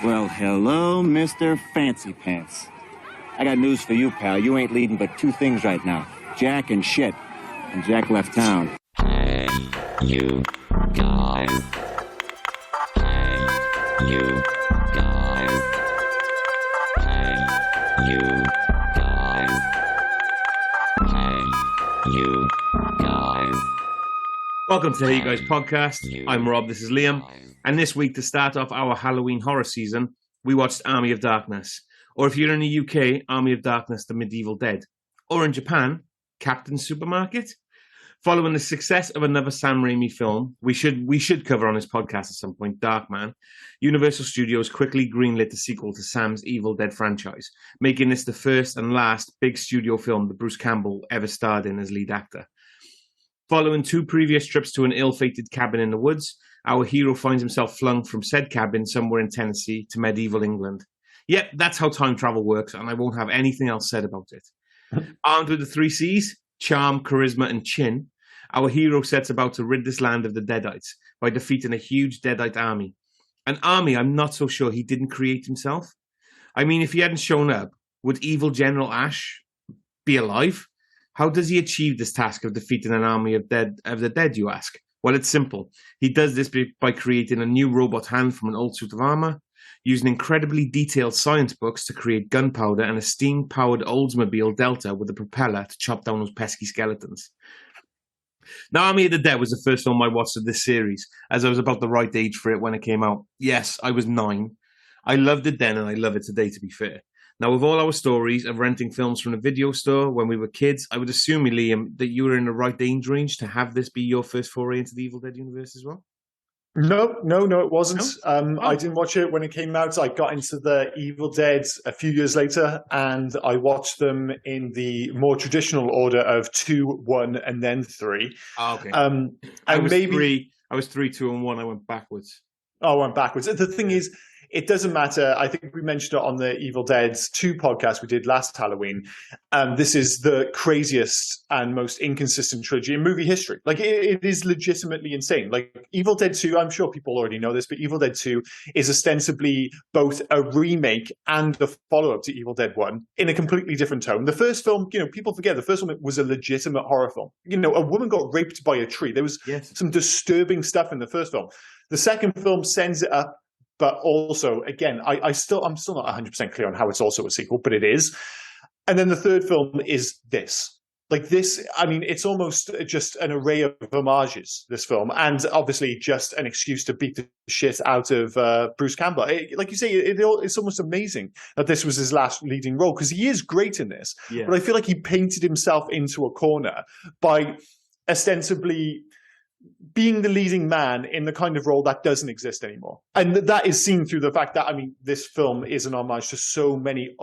Well, hello, Mr. Fancy Pants. I got news for you, pal. You ain't leading but two things right now. Jack and shit. And Jack left town. Hey, you guys. Hey, you guys. Hey, you guys. Hey, you guys. Welcome to the Hey You Guys podcast. I'm Rob, this is Liam. And this week, to start off our Halloween horror season, we watched Army of Darkness. Or if you're in the UK, Army of Darkness, The Medieval Dead. Or in Japan, Captain Supermarket. Following the success of another Sam Raimi film, we should cover on this podcast at some point, Darkman, Universal Studios quickly greenlit the sequel to Sam's Evil Dead franchise, making this the first and last big studio film that Bruce Campbell ever starred in as lead actor. Following two previous trips to an ill-fated cabin in the woods, our hero finds himself flung from said cabin somewhere in Tennessee to medieval England. Yep, that's how time travel works, and I won't have anything else said about it. Armed with the three C's, charm, charisma, and chin, our hero sets about to rid this land of the Deadites by defeating a huge Deadite army. An army I'm not so sure he didn't create himself. I mean, if he hadn't shown up, would evil General Ash be alive? How does he achieve this task of defeating an army of the dead, you ask? Well, it's simple. He does this by creating a new robot hand from an old suit of armor, using incredibly detailed science books to create gunpowder and a steam-powered Oldsmobile Delta with a propeller to chop down those pesky skeletons. Now, Army of the Dead was the first film I watched of this series, as I was about the right age for it when it came out. Yes, I was 9. I loved it then and I love it today, to be fair. Now, with all our stories of renting films from the video store when we were kids, I would assume, Liam, that you were in the right age range to have this be your first foray into the Evil Dead universe as well? No, it wasn't. No? I didn't watch it when it came out. I got into the Evil Dead a few years later, and I watched them in the more traditional order of 2, 1, and then 3. Oh, okay. I was 3, 2, and 1. I went backwards. Oh, I went backwards. The thing is, it doesn't matter. I think we mentioned it on the Evil Dead 2 podcast we did last Halloween. This is the craziest and most inconsistent trilogy in movie history. Like, it is legitimately insane. Like, Evil Dead 2, I'm sure people already know this, but Evil Dead 2 is ostensibly both a remake and a follow-up to Evil Dead 1 in a completely different tone. The first film, people forget, the first one was a legitimate horror film. A woman got raped by a tree. There was some disturbing stuff in the first film. The second film sends it up. But also, again, I'm still not 100% clear on how it's also a sequel, but it is. And then the third film is this. Like this, I mean, it's almost just an array of homages, this film, and obviously just an excuse to beat the shit out of Bruce Campbell. Like you say, it's almost amazing that this was his last leading role, because he is great in this. Yeah. But I feel like he painted himself into a corner by ostensibly being the leading man in the kind of role that doesn't exist anymore. And that is seen through the fact that, I mean, this film is an homage to so many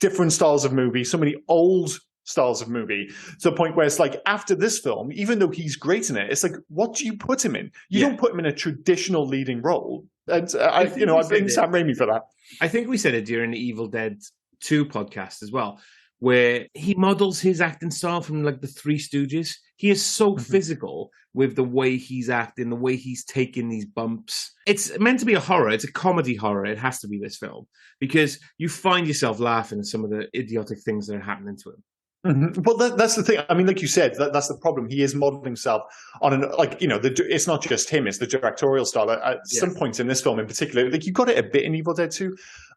different styles of movie, so many old styles of movie, to the point where it's like, after this film, even though he's great in it, it's like, what do you put him in? You don't put him in a traditional leading role. And I blame Sam Raimi for that. I think we said it during the Evil Dead 2 podcast as well, where he models his acting style from like the Three Stooges. He is so physical with the way he's acting, the way he's taking these bumps. It's meant to be a horror. It's a comedy horror. It has to be this film, because you find yourself laughing at some of the idiotic things that are happening to him. Mm-hmm. Well, that's the thing. I mean, like you said, that's the problem. He is modeling himself on it's not just him, it's the directorial style. At some points in this film in particular, like, you got it a bit in Evil Dead 2,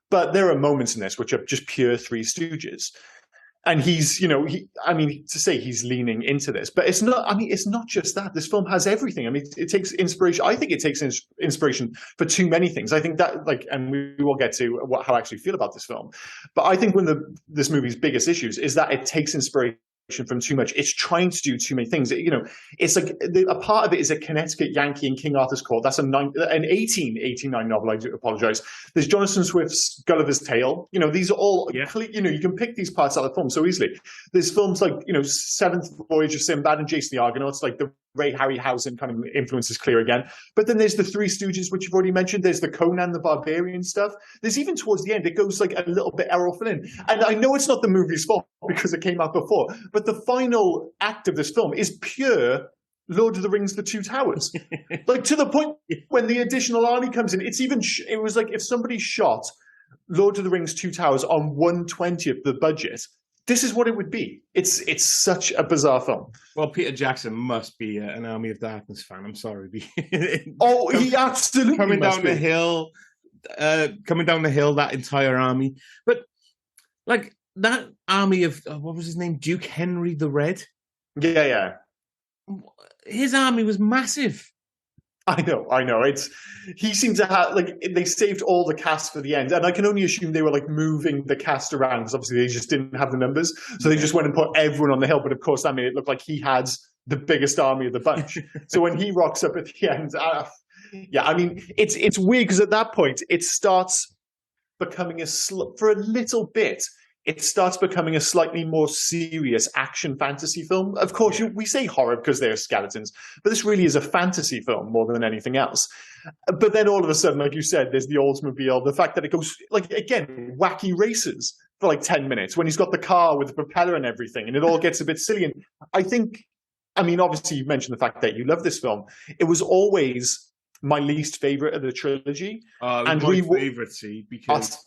but there are moments in this which are just pure Three Stooges. And he's, to say he's leaning into this, but it's not just that. This film has everything. I mean, it takes inspiration. I think it takes inspiration for too many things. I think that, and we will get to how I actually feel about this film. But I think one of this movie's biggest issues is that it takes inspiration from too much. It's trying to do too many things. It's like a part of it is a Connecticut Yankee in King Arthur's Court. That's an 1889 novel. I do apologize. There's Jonathan Swift's Gulliver's Tale. These are all, you can pick these parts out of the film so easily. There's films like, Seventh Voyage of Sinbad and Jason the Argonauts, like the Ray Harryhausen kind of influence is clear again. But then there's the Three Stooges, which you've already mentioned. There's the Conan the Barbarian stuff. There's even towards the end, it goes like a little bit Errol Flynn. And I know it's not the movie's fault because it came out before, but the final act of this film is pure Lord of the Rings: The Two Towers. Like, to the point when the additional army comes in, it's even it was like if somebody shot Lord of the Rings: Two Towers on 1/20th the budget, this is what it would be. It's such a bizarre film. Well, Peter Jackson must be an Army of Darkness fan. I'm sorry. Oh, he absolutely coming must down be. the hill, that entire army. But like that army of what was his name, Duke Henry the Red? Yeah. His army was massive. I know. He seemed to have, like, they saved all the cast for the end, and I can only assume they were like moving the cast around because obviously they just didn't have the numbers, so they just went and put everyone on the hill. But of course, that made it look like he had the biggest army of the bunch. So when he rocks up at the end, I mean, it's weird because at that point it starts becoming for a little bit. It starts becoming a slightly more serious action fantasy film. Of course, we say horror because they're skeletons, but this really is a fantasy film more than anything else. But then all of a sudden, like you said, there's the Oldsmobile, the fact that it goes, like, again, wacky races for like 10 minutes when he's got the car with the propeller and everything, and it all gets a bit silly. And I mean, obviously you mentioned the fact that you love this film. It was always my least favorite of the trilogy. And my favorite, see, because...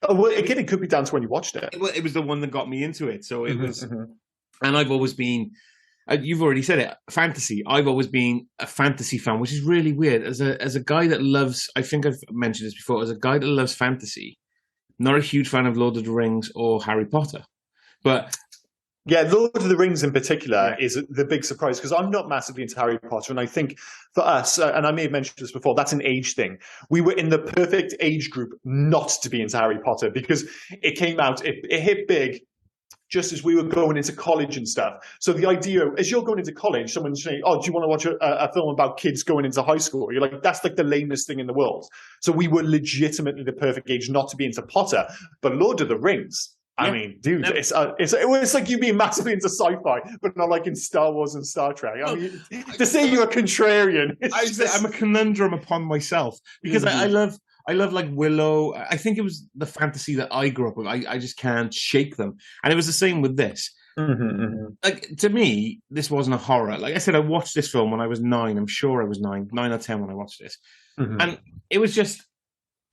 well, again, it could be down to when you watched it. It was the one that got me into it. So it was, and I've always been, you've already said it, fantasy. I've always been a fantasy fan, which is really weird. As a guy that loves, I think I've mentioned this before, as a guy that loves fantasy, not a huge fan of Lord of the Rings or Harry Potter. But yeah, Lord of the Rings in particular is the big surprise because I'm not massively into Harry Potter. And I think for us, and I may have mentioned this before, that's an age thing. We were in the perfect age group not to be into Harry Potter because it came out, it hit big just as we were going into college and stuff. So the idea, as you're going into college, someone's saying, oh, do you want to watch a film about kids going into high school? You're like, that's like the lamest thing in the world. So we were legitimately the perfect age not to be into Potter. But Lord of the Rings, I mean, dude, it's like you being massively into sci-fi, but not like in Star Wars and Star Trek. I mean, to say you're a contrarian, I'm a conundrum upon myself because I love like Willow. I think it was the fantasy that I grew up with. I just can't shake them, and it was the same with this. Like, to me, this wasn't a horror. Like I said, I watched this film when I was 9. I'm sure I was 9 or 10 when I watched this, and it was just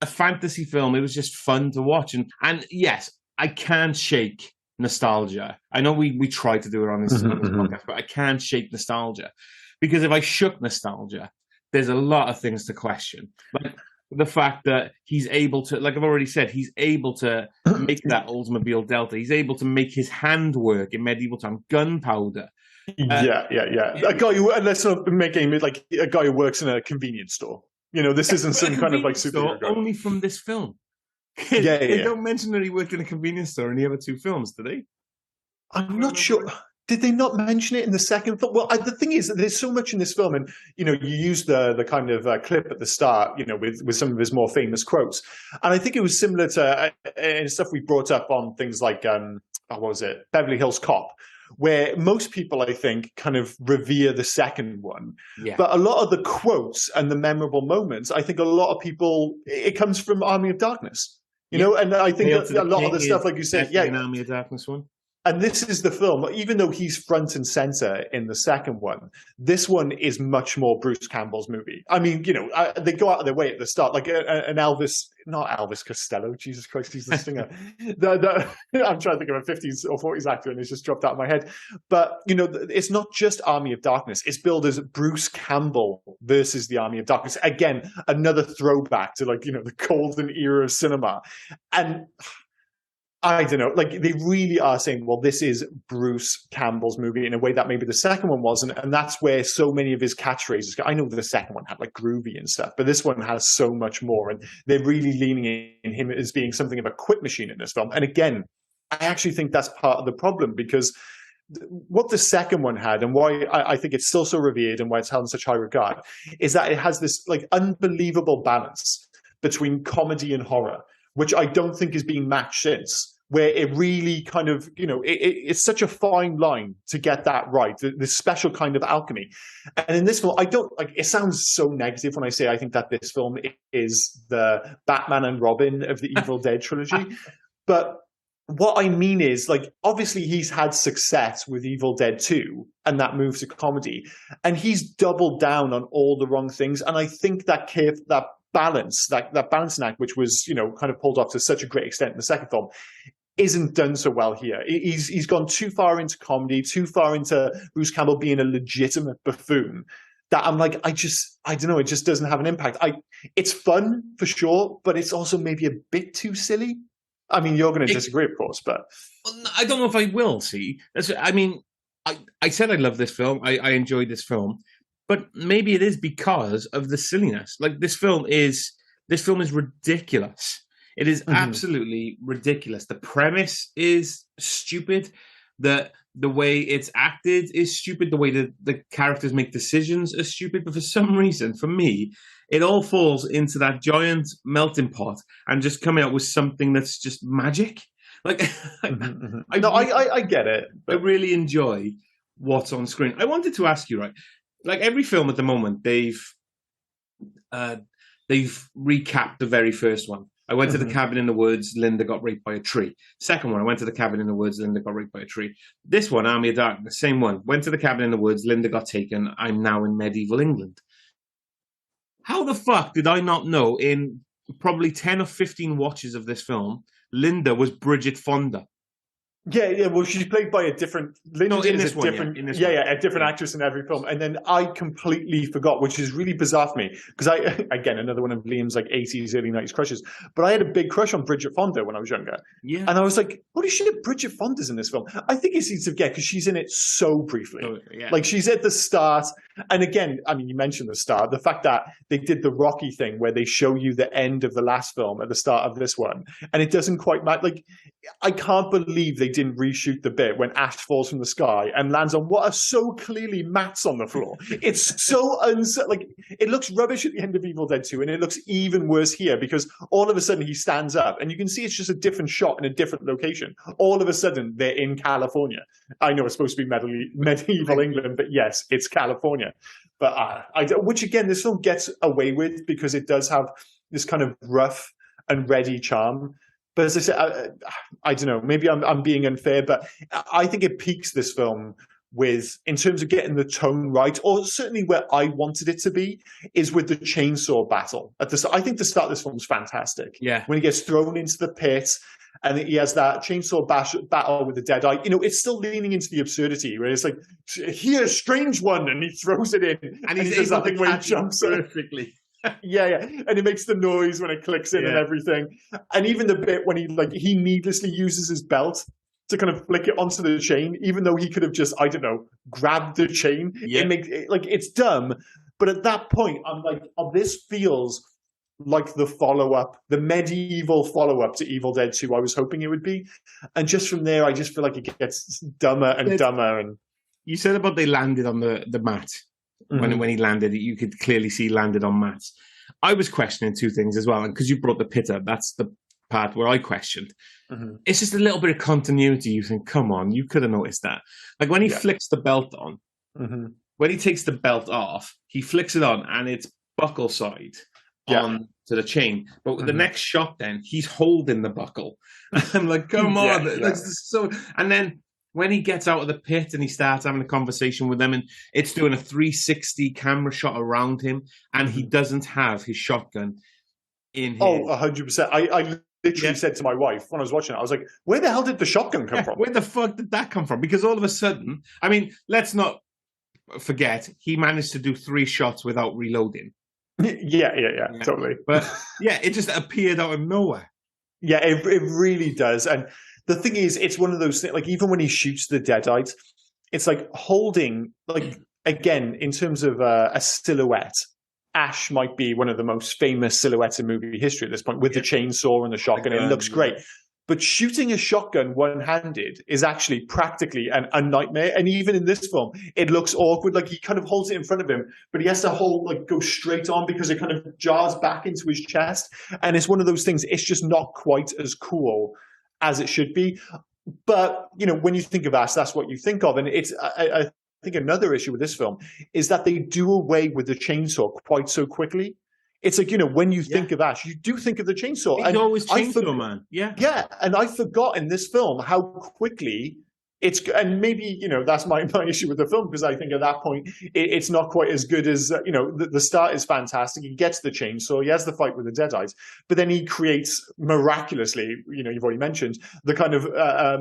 a fantasy film. It was just fun to watch, and yes, I can't shake nostalgia. I know we tried to do it on this podcast, but I can't shake nostalgia because if I shook nostalgia, there's a lot of things to question. Like the fact that he's able to, like I've already said, he's able to make that Oldsmobile Delta. He's able to make his hand work in medieval time, gunpowder. Yeah. A guy who, let's not make him like a guy who works in a convenience store. You know, this isn't some kind of like superhero guy. Only from this film. They don't mention that he worked in a convenience store in the other 2 films, do they? I'm not sure. Did they not mention it in the second film? Well, the thing is, there's so much in this film, and you know, you used the kind of clip at the start, you know, with some of his more famous quotes, and I think it was similar to stuff we brought up on things like what was it, Beverly Hills Cop, where most people, I think, kind of revere the second one. Yeah. But a lot of the quotes and the memorable moments, I think a lot of people, it comes from Army of Darkness. You know, and I think that a lot of the stuff, like you said, an Army of Darkness one. And this is the film, even though he's front and center in the second one, this one is much more Bruce Campbell's movie. I mean, you know, they go out of their way at the start, like an Elvis, not Elvis Costello, Jesus Christ, he's the singer. I'm trying to think of a 50s or 40s actor and it's just dropped out of my head. But, you know, it's not just Army of Darkness. It's billed as Bruce Campbell versus the Army of Darkness. Again, another throwback to, like, you know, the golden era of cinema. And I don't know, like they really are saying, well, this is Bruce Campbell's movie in a way that maybe the second one wasn't. And that's where so many of his catchphrases go. I know the second one had like groovy and stuff, but this one has so much more. And they're really leaning in him as being something of a quip machine in this film. And again, I actually think that's part of the problem because what the second one had and why I think it's still so revered and why it's held in such high regard is that it has this like unbelievable balance between comedy and horror, which I don't think is being matched since, where it really kind of, you know, it's such a fine line to get that right, this special kind of alchemy. And in this film, I don't, like, it sounds so negative when I say I think that this film is the Batman and Robin of the Evil Dead trilogy. But what I mean is, like, obviously he's had success with Evil Dead 2 and that move to comedy, and he's doubled down on all the wrong things. And I think that balance, that balancing act, which was, kind of pulled off to such a great extent in the second film, isn't done so well here. He's gone too far into comedy, too far into Bruce Campbell being a legitimate buffoon, that I'm like, I don't know, it just doesn't have an impact. It's fun for sure, but it's also maybe a bit too silly. I mean, you're going to disagree, of course, but I don't know if I will. See, I said I love this film. I enjoyed this film, but maybe it is because of the silliness. Like this film is ridiculous. It is absolutely ridiculous. The premise is stupid. The way it's acted is stupid. The way the characters make decisions is stupid. But for some reason, for me, it all falls into that giant melting pot and just coming out with something that's just magic. Like, I get it. But I really enjoy what's on screen. I wanted to ask you, right? Like every film at the moment, they've recapped the very first one. I went to the cabin in the woods. Linda got raped by a tree. Second one, I went to the cabin in the woods. Linda got raped by a tree. This one, Army of Darkness, same one. Went to the cabin in the woods. Linda got taken. I'm now in medieval England. How the fuck did I not know in probably 10 or 15 watches of this film, Linda was Bridget Fonda? Yeah. Well, she's played by a different. Linda in is this a one, different, in this one. one. A different actress in every film. And then I completely forgot, which is really bizarre for me, because again, another one of Liam's like 80s, early 90s crushes. But I had a big crush on Bridget Fonda when I was younger. Yeah. And I was like, holy shit, Bridget Fonda's in this film. I think it's easy to forget because she's in it so briefly. Oh, yeah. Like she's at the start. And again, I mean, you mentioned the start, the fact that they did the Rocky thing where they show you the end of the last film at the start of this one, and it doesn't quite match. Like, I can't believe they didn't reshoot the bit when Ash falls from the sky and lands on what are so clearly mats on the floor. It's so like, it looks rubbish at the end of Evil Dead 2, and it looks even worse here because all of a sudden he stands up and you can see it's just a different shot in a different location. All of a sudden they're in California. I know it's supposed to be medieval England, but yes, it's California. But which again, this film gets away with because it does have this kind of rough and ready charm. But as I said, I don't know, maybe I'm being unfair, but I think it peaks this film with, in terms of getting the tone right, or certainly where I wanted it to be, is with the chainsaw battle. I think the start of this film is fantastic. Yeah. When he gets thrown into the pit, and he has that chainsaw battle with the Deadeye. It's still leaning into the absurdity, where it's like, "Here, strange one," and he throws it in, and he's does that able thing to where he catch jumps perfectly. Yeah, and it makes the noise when it clicks in and everything. And even the bit when he needlessly uses his belt to kind of flick it onto the chain, even though he could have just, I don't know, grabbed the chain. Yeah. It makes it's dumb, but at that point, I'm like, oh, this feels like the follow-up, the medieval follow-up to Evil Dead 2 I was hoping it would be. And just from there, I just feel like it gets dumber and dumber. And you said about they landed on the mat. When he landed, you could clearly see he landed on mats. I was questioning two things as well, and because you brought the pit up, that's the part where I questioned. It's just a little bit of continuity. You think, come on, you could have noticed that. Like when he flicks the belt on, when he takes the belt off, he flicks it on, and it's buckle side on to the chain. But with the next shot, then he's holding the buckle. I'm like, come on, that's so. And then when he gets out of the pit and he starts having a conversation with them, and it's doing a 360 camera shot around him, and he doesn't have his shotgun in his... 100%. I literally said to my wife when I was watching it, I was like, where the hell did the shotgun come from? Where the fuck did that come from? Because all of a sudden, I mean, let's not forget, he managed to do 3 shots without reloading. Yeah, totally. But it just appeared out of nowhere. Yeah, it really does. And the thing is, it's one of those things, like even when he shoots the Deadites, it's like holding, like, again, in terms of a silhouette, Ash might be one of the most famous silhouettes in movie history at this point, with the chainsaw and the shotgun. It looks great. But shooting a shotgun one-handed is actually practically a nightmare. And even in this film, it looks awkward. Like he kind of holds it in front of him, but he has to go straight on because it kind of jars back into his chest. And it's one of those things, it's just not quite as cool as it should be. But, when you think of Ash, that's what you think of. And it's, I think another issue with this film is that they do away with the chainsaw quite so quickly. It's like, when you think of Ash, you do think of the chainsaw. He's always Chainsaw Man. Yeah. Yeah, and I forgot in this film how quickly and maybe, that's my issue with the film, because I think at that point it's not quite as good as, the start is fantastic. He gets the chainsaw, he has the fight with the Deadites, but then he creates miraculously, you've already mentioned, the kind of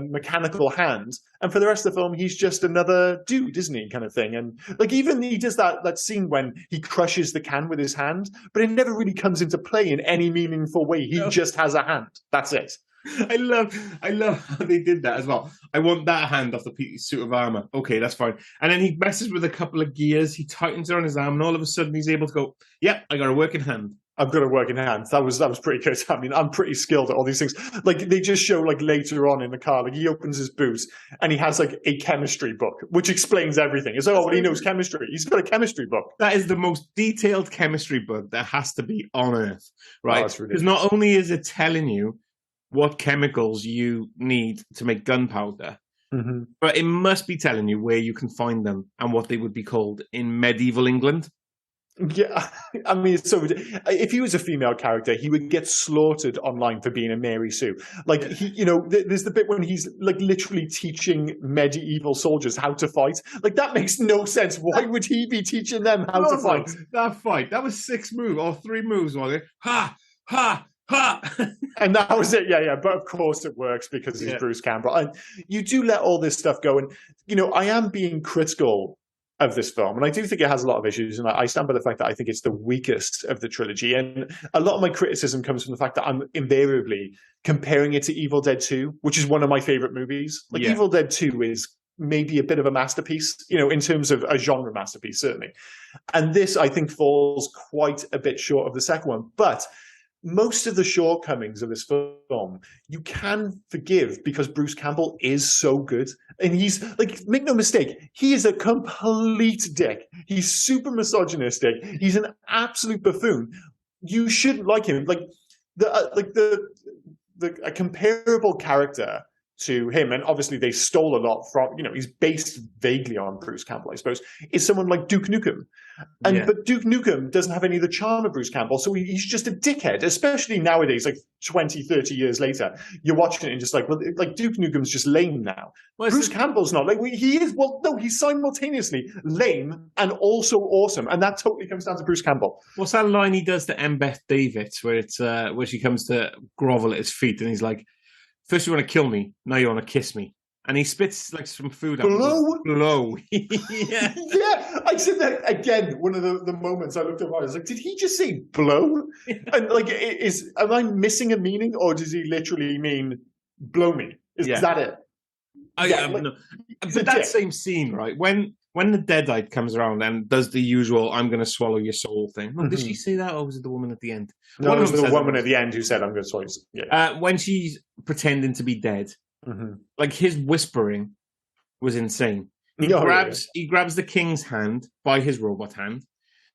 mechanical hand. And for the rest of the film, he's just another dude, isn't he, kind of thing. And like even he does that scene when he crushes the can with his hand, but it never really comes into play in any meaningful way. He just has a hand. That's it. I love how they did that as well. I want that hand off the suit of armor. Okay, that's fine. And then he messes with a couple of gears. He tightens it on his arm, and all of a sudden he's able to go, "Yep, I got a working hand. I've got a working hand." That was pretty good. I mean, I'm pretty skilled at all these things. Like they just show like later on in the car, like he opens his boot and he has like a chemistry book, which explains everything. It's like, well, he knows chemistry. He's got a chemistry book. That is the most detailed chemistry book that has to be on Earth, right? Because not only is it telling you what chemicals you need to make gunpowder, but it must be telling you where you can find them and what they would be called in medieval England. Yeah, I mean, so if he was a female character, he would get slaughtered online for being a Mary Sue. Like, there's the bit when he's like literally teaching medieval soldiers how to fight. Like, that makes no sense. Why would he be teaching them how to fight? That was 6 moves or 3 moves, wasn't it? Ha! Ha! Ha! And that was it. Yeah. But of course it works because he's Bruce Campbell. And you do let all this stuff go. And, I am being critical of this film. And I do think it has a lot of issues. And I stand by the fact that I think it's the weakest of the trilogy. And a lot of my criticism comes from the fact that I'm invariably comparing it to Evil Dead 2, which is one of my favorite movies. Like Evil Dead 2 is maybe a bit of a masterpiece, in terms of a genre masterpiece, certainly. And this, I think, falls quite a bit short of the second one. But most of the shortcomings of this film you can forgive because Bruce Campbell is so good. And he's like, make no mistake, he is a complete dick. He's super misogynistic. He's an absolute buffoon. You shouldn't like him. Like a comparable character to him, and obviously they stole a lot from, he's based vaguely on Bruce Campbell, I suppose, is someone like Duke Nukem. But Duke Nukem doesn't have any of the charm of Bruce Campbell, so he's just a dickhead, especially nowadays, like 20, 30 years later. You're watching it and just like, well, like Duke Nukem's just lame now. Bruce Campbell's not. Like, he is, well, no, he's simultaneously lame and also awesome, and that totally comes down to Bruce Campbell. What's that line he does to Embeth Davids, where it's where she comes to grovel at his feet, and he's like, "First you want to kill me, now you want to kiss me." And he spits like some food out. Blow. Yeah. I said that again. One of the moments I looked up, I was like, did he just say blow? Yeah. And like, am I missing a meaning, or does he literally mean blow me? Is that it? No. But that same scene, right? When the Deadite comes around and does the usual "I'm going to swallow your soul" thing. Did she say that, or was it the woman at the end? No, it was the woman at the end who said, "I'm going to swallow you." Yeah. When she's pretending to be dead, like his whispering was insane. He grabs the king's hand by his robot hand,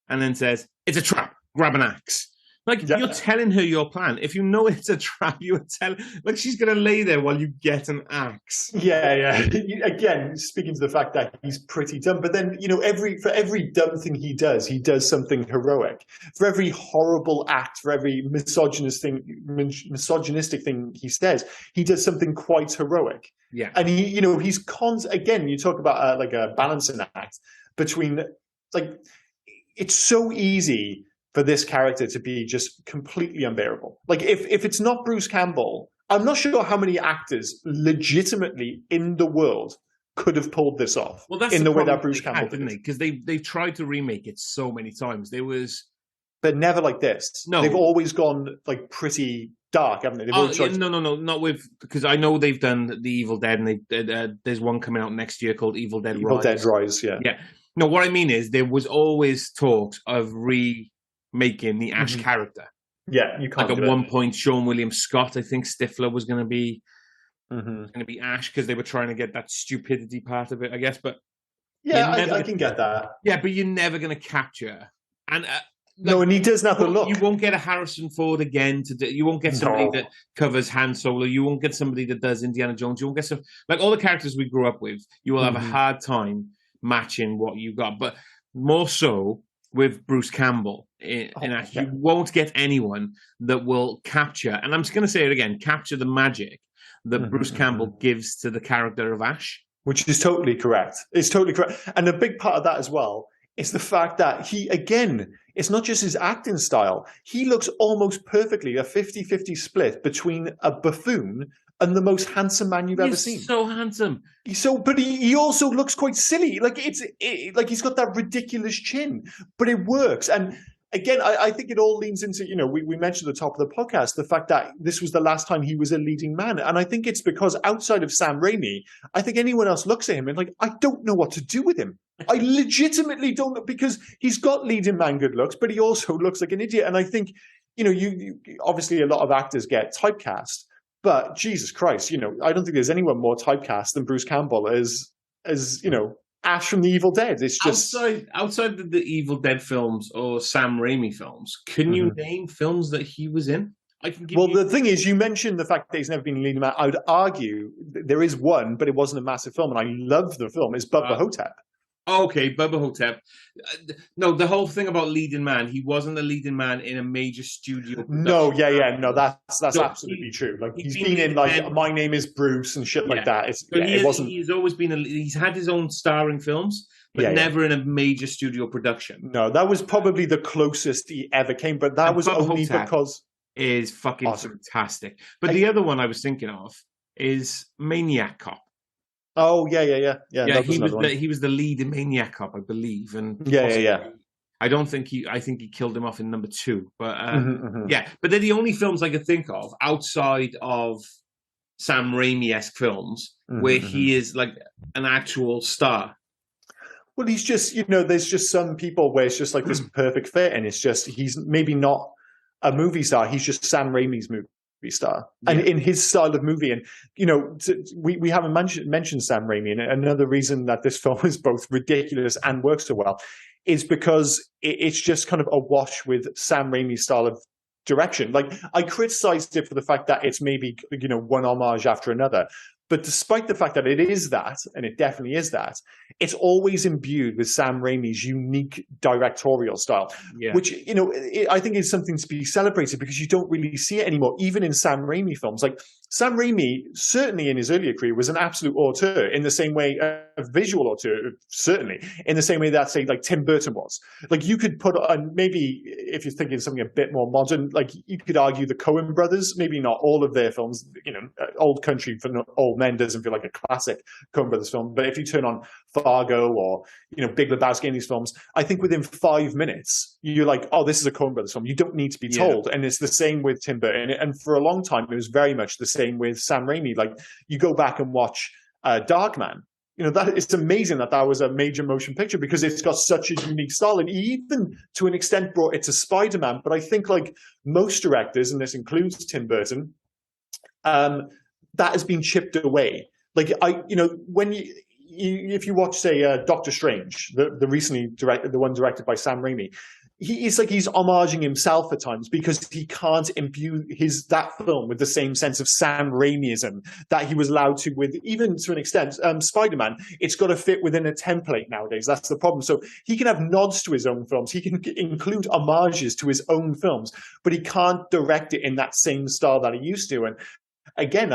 and then says, "It's a trap. Grab an axe." Like, you're telling her your plan. If you know it's a trap, you would tell, like, she's going to lay there while you get an axe. Yeah. Again, speaking to the fact that he's pretty dumb, but then, for every dumb thing he does something heroic. For every horrible act, for every misogynistic thing he says, he does something quite heroic. Yeah. And he's again, you talk about like a balancing act between, like, it's so easy for this character to be just completely unbearable. Like, if it's not Bruce Campbell, I'm not sure how many actors legitimately in the world could have pulled this off. Well, that's in the way that Bruce Campbell didn't they? Because they've tried to remake it so many times. But never like this. No, they've always gone like pretty dark, haven't they? No, not with, because I know they've done the Evil Dead, and there's one coming out next year called Evil Dead Rise. Yeah. No, what I mean is there was always talks of remaking the Ash character. Yeah, you can't. Like at one point, Sean William Scott, I think Stifler was going to be Ash, because they were trying to get that stupidity part of it, I guess. But I can get that. Yeah, but you're never going to capture. And no, and he doesn't have the look. You won't get a Harrison Ford again to do. You won't get somebody that covers Han Solo. You won't get somebody that does Indiana Jones. You won't get like all the characters we grew up with. You will have a hard time matching what you got. But more so with Bruce Campbell, You won't get anyone that will capture, and I'm just going to say it again, capture the magic that Bruce Campbell gives to the character of Ash. Which is totally correct. It's totally correct. And a big part of that as well is the fact that he, again, it's not just his acting style. He looks almost perfectly a 50-50 split between a buffoon and the most handsome man you've ever seen. He's so handsome. But he also looks quite silly. Like like he's got that ridiculous chin, but it works. And again, I think it all leans into, we mentioned at the top of the podcast, the fact that this was the last time he was a leading man. And I think it's because outside of Sam Raimi, I think anyone else looks at him and like, I don't know what to do with him. I legitimately don't know, because he's got leading man good looks, but he also looks like an idiot. And I think, you obviously a lot of actors get typecast, but Jesus Christ, I don't think there's anyone more typecast than Bruce Campbell as Ash from the Evil Dead. It's just outside the Evil Dead films or Sam Raimi films. Can you name films that he was in? I can give the thing is, you mentioned the fact that he's never been a leading man. I would argue there is one, but it wasn't a massive film, and I love the film. It's Bubba Hotep. Okay, Bubba Hotep. No, the whole thing about leading man, he wasn't a leading man in a major studio production. No, no, that's absolutely true. Like he's been in like My Name Is Bruce and shit like that. It wasn't. He's always been. He's had his own starring films, but never in a major studio production. No, that was probably the closest he ever came, but that was Bubba only Hotep because is fucking fantastic. But the other one I was thinking of is Maniac Cop. Oh yeah. He was the lead in Maniac Cop, I believe, and I don't think I think he killed him off in number 2, but But they're the only films I could think of outside of Sam Raimi-esque films where he is like an actual star. Well, he's just there's just some people where it's just like this perfect fit, and it's just he's maybe not a movie star. He's just Sam Raimi's movie star, and in his style of movie. And we haven't mentioned Sam Raimi, and another reason that this film is both ridiculous and works so well is because it's just kind of a wash with Sam Raimi's style of direction. Like, I criticized it for the fact that it's maybe one homage after another, but despite the fact that it is that, and it definitely is that, it's always imbued with Sam Raimi's unique directorial style, which, I think is something to be celebrated, because you don't really see it anymore, even in Sam Raimi films. Like, Sam Raimi, certainly in his earlier career, was an absolute auteur in the same way, a visual auteur, certainly, in the same way that, say, like Tim Burton was. Like, you could put on, maybe if you're thinking something a bit more modern, like you could argue the Coen brothers, maybe not all of their films, Old Country for Old Men doesn't feel like a classic Coen brothers film, but if you turn on Fargo or, Big Lebowski in these films, I think within 5 minutes, you're like, oh, this is a Coen brothers film. You don't need to be told. And it's the same with Tim Burton. And for a long time, it was very much the same with Sam Raimi. Like, you go back and watch Darkman, that it's amazing that was a major motion picture, because it's got such a unique style. And he even, to an extent, brought it to Spider-Man. But I think, like most directors, and this includes Tim Burton, that has been chipped away. Like, when if you watch, say, Doctor Strange, the recently directed, the one directed by Sam Raimi, he's homaging himself at times, because he can't imbue that film with the same sense of Sam Raimiism that he was allowed to with, even to an extent, Spider-Man. It's got to fit within a template nowadays. That's the problem. So he can have nods to his own films. He can include homages to his own films, but he can't direct it in that same style that he used to. And again,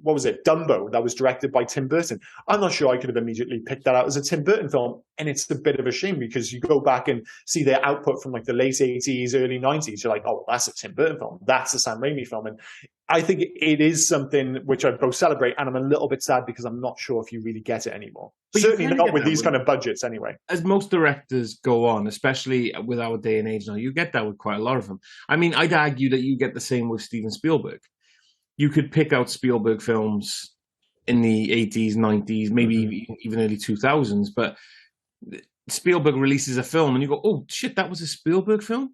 what was it? Dumbo, that was directed by Tim Burton. I'm not sure I could have immediately picked that out as a Tim Burton film. And it's a bit of a shame, because you go back and see their output from like the late 80s, early 90s. You're like, oh, that's a Tim Burton film. That's a Sam Raimi film. And I think it is something which I both celebrate, and I'm a little bit sad because I'm not sure if you really get it anymore. But certainly not with these kind of budgets anyway. As most directors go on, especially with our day and age now, you get that with quite a lot of them. I mean, I'd argue that you get the same with Steven Spielberg. You could pick out Spielberg films in the 80s, 90s, maybe even early 2000s, but Spielberg releases a film and you go, oh, shit, that was a Spielberg film?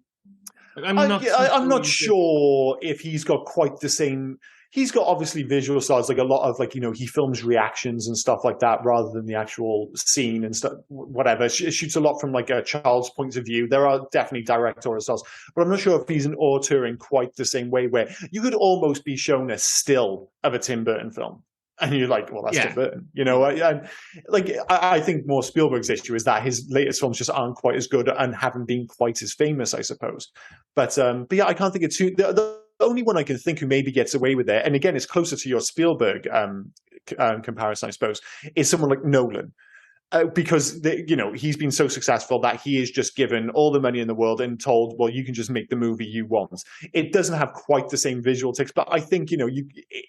I'm not sure if he's got quite the same... He's got obviously visual styles, like a lot of he films reactions and stuff like that rather than the actual scene and stuff, whatever. It shoots a lot from like a child's point of view. There are definitely directorial styles, but I'm not sure if he's an auteur in quite the same way, where you could almost be shown a still of a Tim Burton film And you're like, well, that's Yeah. Tim Burton, and like I think more Spielberg's issue is that his latest films just aren't quite as good and haven't been quite as famous, I suppose. But yeah, I can't think of two. The only one I can think who maybe gets away with it, and again, it's closer to your Spielberg comparison, I suppose, is someone like Nolan. Because he's been so successful that he is just given all the money in the world and told, well, you can just make the movie you want. It doesn't have quite the same visual text, but I think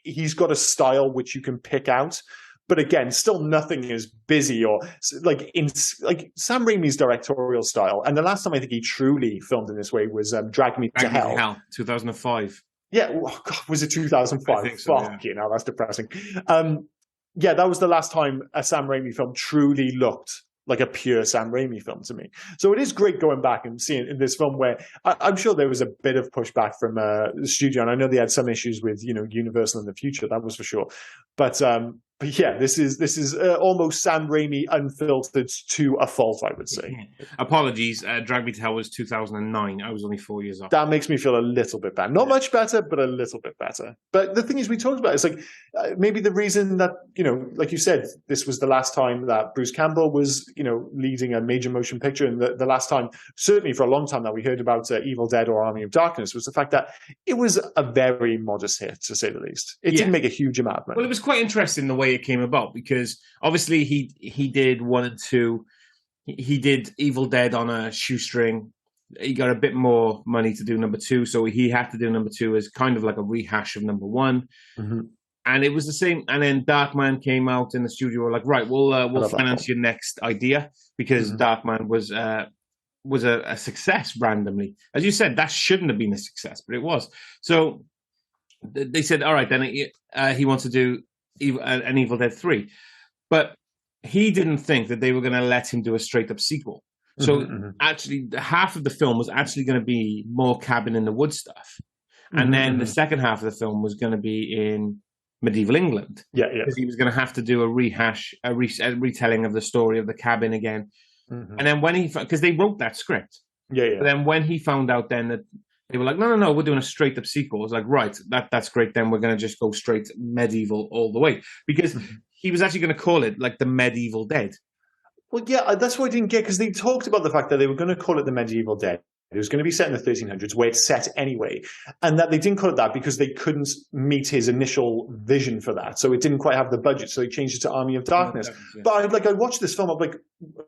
he's got a style which you can pick out. But again, still nothing is busy or like Sam Raimi's directorial style. And the last time I think he truly filmed in this way was Drag Me to Hell, 2005. Yeah, oh God, was it 2005? I think so, Fuck, that's depressing. Yeah, that was the last time a Sam Raimi film truly looked like a pure Sam Raimi film to me. So it is great going back and seeing in this film where I'm sure there was a bit of pushback from the studio, and I know they had some issues with Universal in the future, that was for sure. But yeah, this is almost Sam Raimi unfiltered to a fault, I would say. Apologies, Drag Me to Hell was 2009. I was only 4 years off. That makes me feel a little bit better. Not much better, but a little bit better. But the thing is, we talked about it's like maybe the reason that like you said, this was the last time that Bruce Campbell was leading a major motion picture, and the last time, certainly for a long time, that we heard about Evil Dead or Army of Darkness was the fact that it was a very modest hit, to say the least. It didn't make a huge amount of money. Well, it was quite interesting the way it came about, because obviously he did 1 and 2. He did Evil Dead on a shoestring. He got a bit more money to do number 2, so he had to do number 2 as kind of like a rehash of number 1. Mm-hmm. And it was the same. And then Darkman came out in the studio. We're like, right, we'll finance your next idea, because Darkman was a success randomly. As you said, that shouldn't have been a success, but it was. So they said, all right, then he wants to do an Evil Dead 3. But he didn't think that they were going to let him do a straight-up sequel. So actually, half of the film was actually going to be more cabin in the woods stuff. And then the second half of the film was going to be in medieval England. Yeah. Because he was going to have to do a retelling of the story of the cabin again. And then because they wrote that script. Yeah. But then when he found out then that they were like, no, we're doing a straight up sequel. It's like, right, that's great. Then we're going to just go straight medieval all the way, because he was actually going to call it like the Medieval Dead. Well, yeah, that's what I didn't get, because they talked about the fact that they were going to call it the Medieval Dead. It was going to be set in the 1300s, where it's set anyway, and that they didn't call it that because they couldn't meet his initial vision for that. So it didn't quite have the budget, so they changed it to Army of Darkness. Yeah. But I watched this film, I'm like,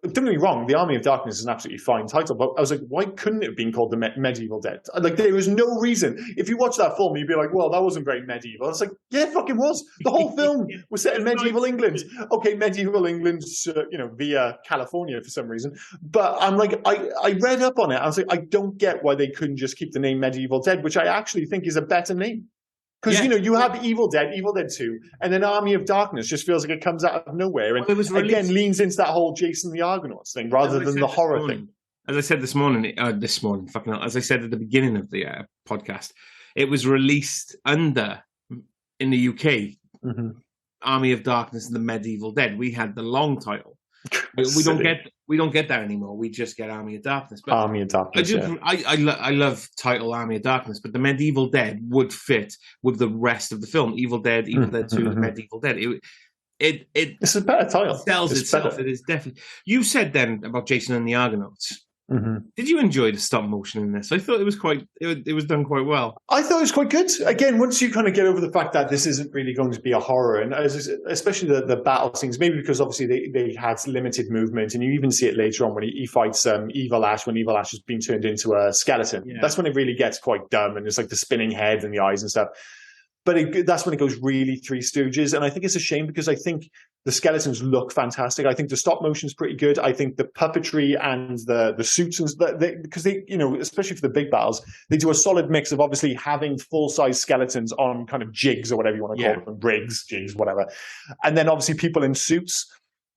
don't get me wrong, the Army of Darkness is an absolutely fine title, but I was like, why couldn't it have been called the Medieval Dead? Like, there was no reason. If you watch that film, you'd be like, well, that wasn't very medieval. It's like, yeah, it fucking was. The whole film was set in medieval England. Okay, medieval England, via California for some reason. But I'm like, I read up on it. I was like, I don't get why they couldn't just keep the name Medieval Dead, which I actually think is a better name. Because, you have Evil Dead 2, and then Army of Darkness just feels like it comes out of nowhere. And again, leans into that whole Jason the Argonauts thing rather than the horror thing. As I said this morning, as I said at the beginning of the podcast, it was released in the UK, Army of Darkness and the Medieval Dead. We had the long title. We don't get that anymore. We just get Army of Darkness. But Army of Darkness. I love title Army of Darkness, but the Medieval Dead would fit with the rest of the film. Evil Dead 2, the Medieval Dead. It's a better title. Sells itself. Better. It is definitely. You said then about Jason and the Argonauts. Did you enjoy the stop motion in this? I thought it was it was done quite well. I thought it was quite good. Again, once you kind of get over the fact that this isn't really going to be a horror, and especially the battle scenes, maybe because obviously they had limited movement, and you even see it later on when he fights Evil Ash, when Evil Ash has been turned into a skeleton. Yeah. That's when it really gets quite dumb, and it's like the spinning head and the eyes and stuff. But that's when it goes really Three Stooges. And I think it's a shame, because I think the skeletons look fantastic. I think the stop motion is pretty good. I think the puppetry and the suits, because they, especially for the big battles, they do a solid mix of obviously having full-size skeletons on kind of jigs or whatever you want to call them, rigs, jigs, whatever. And then obviously people in suits.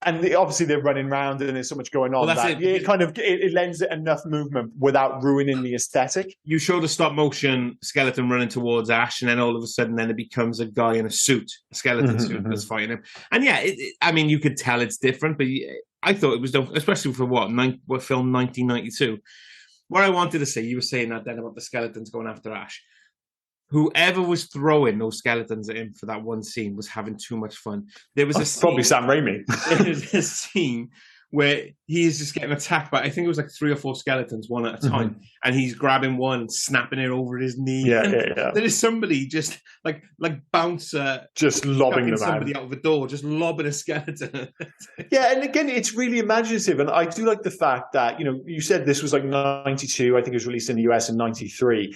And obviously they're running around and there's so much going on. Well, it lends it enough movement without ruining the aesthetic. You show the stop motion skeleton running towards Ash, and then all of a sudden then it becomes a guy in a suit, a skeleton suit that's fighting him. And yeah, you could tell it's different, but I thought it was done, especially for what film 1992. What I wanted to say, you were saying that then about the skeletons going after Ash. whoever was throwing those skeletons at him for that one scene was having too much fun. There was a scene, probably Sam Raimi. there was a scene where he is just getting attacked by, I think it was like 3 or 4 skeletons, one at a time, and he's grabbing one, snapping it over his knee. Yeah. There is somebody just like bouncer, just lobbing them somebody out of a door, just lobbing a skeleton. Yeah, and again, it's really imaginative, and I do like the fact that, you said this was like 92. I think it was released in the US in 93.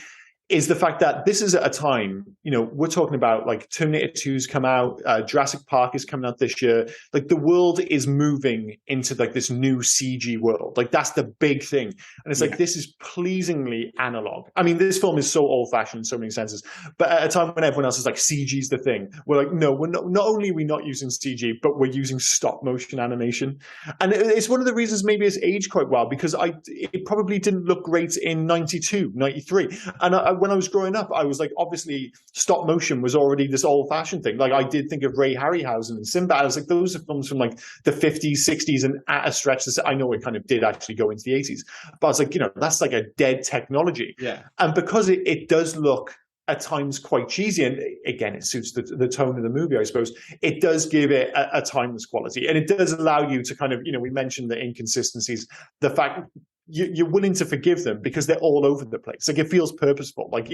Is the fact that this is at a time, we're talking about like Terminator 2's come out, Jurassic Park is coming out this year. Like the world is moving into like this new CG world. Like that's the big thing. And it's like, this is pleasingly analog. I mean, this film is so old fashioned in so many senses, but at a time when everyone else is like, CG's the thing. We're like, no, we're not only are we not using CG, but we're using stop motion animation. And it's one of the reasons maybe it's aged quite well, because it probably didn't look great in 92, 93. And when I was growing up, I was like, obviously, stop motion was already this old-fashioned thing. Like, I did think of Ray Harryhausen and Sinbad. I was like, those are films from like the 50s, 60s, and at a stretch, I know it kind of did actually go into the 80s. But I was like, that's like a dead technology. Yeah. And because it does look at times quite cheesy, and again, it suits the tone of the movie, I suppose, it does give it a timeless quality. And it does allow you to kind of, we mentioned the inconsistencies, the fact you're willing to forgive them because they're all over the place. Like it feels purposeful. Like,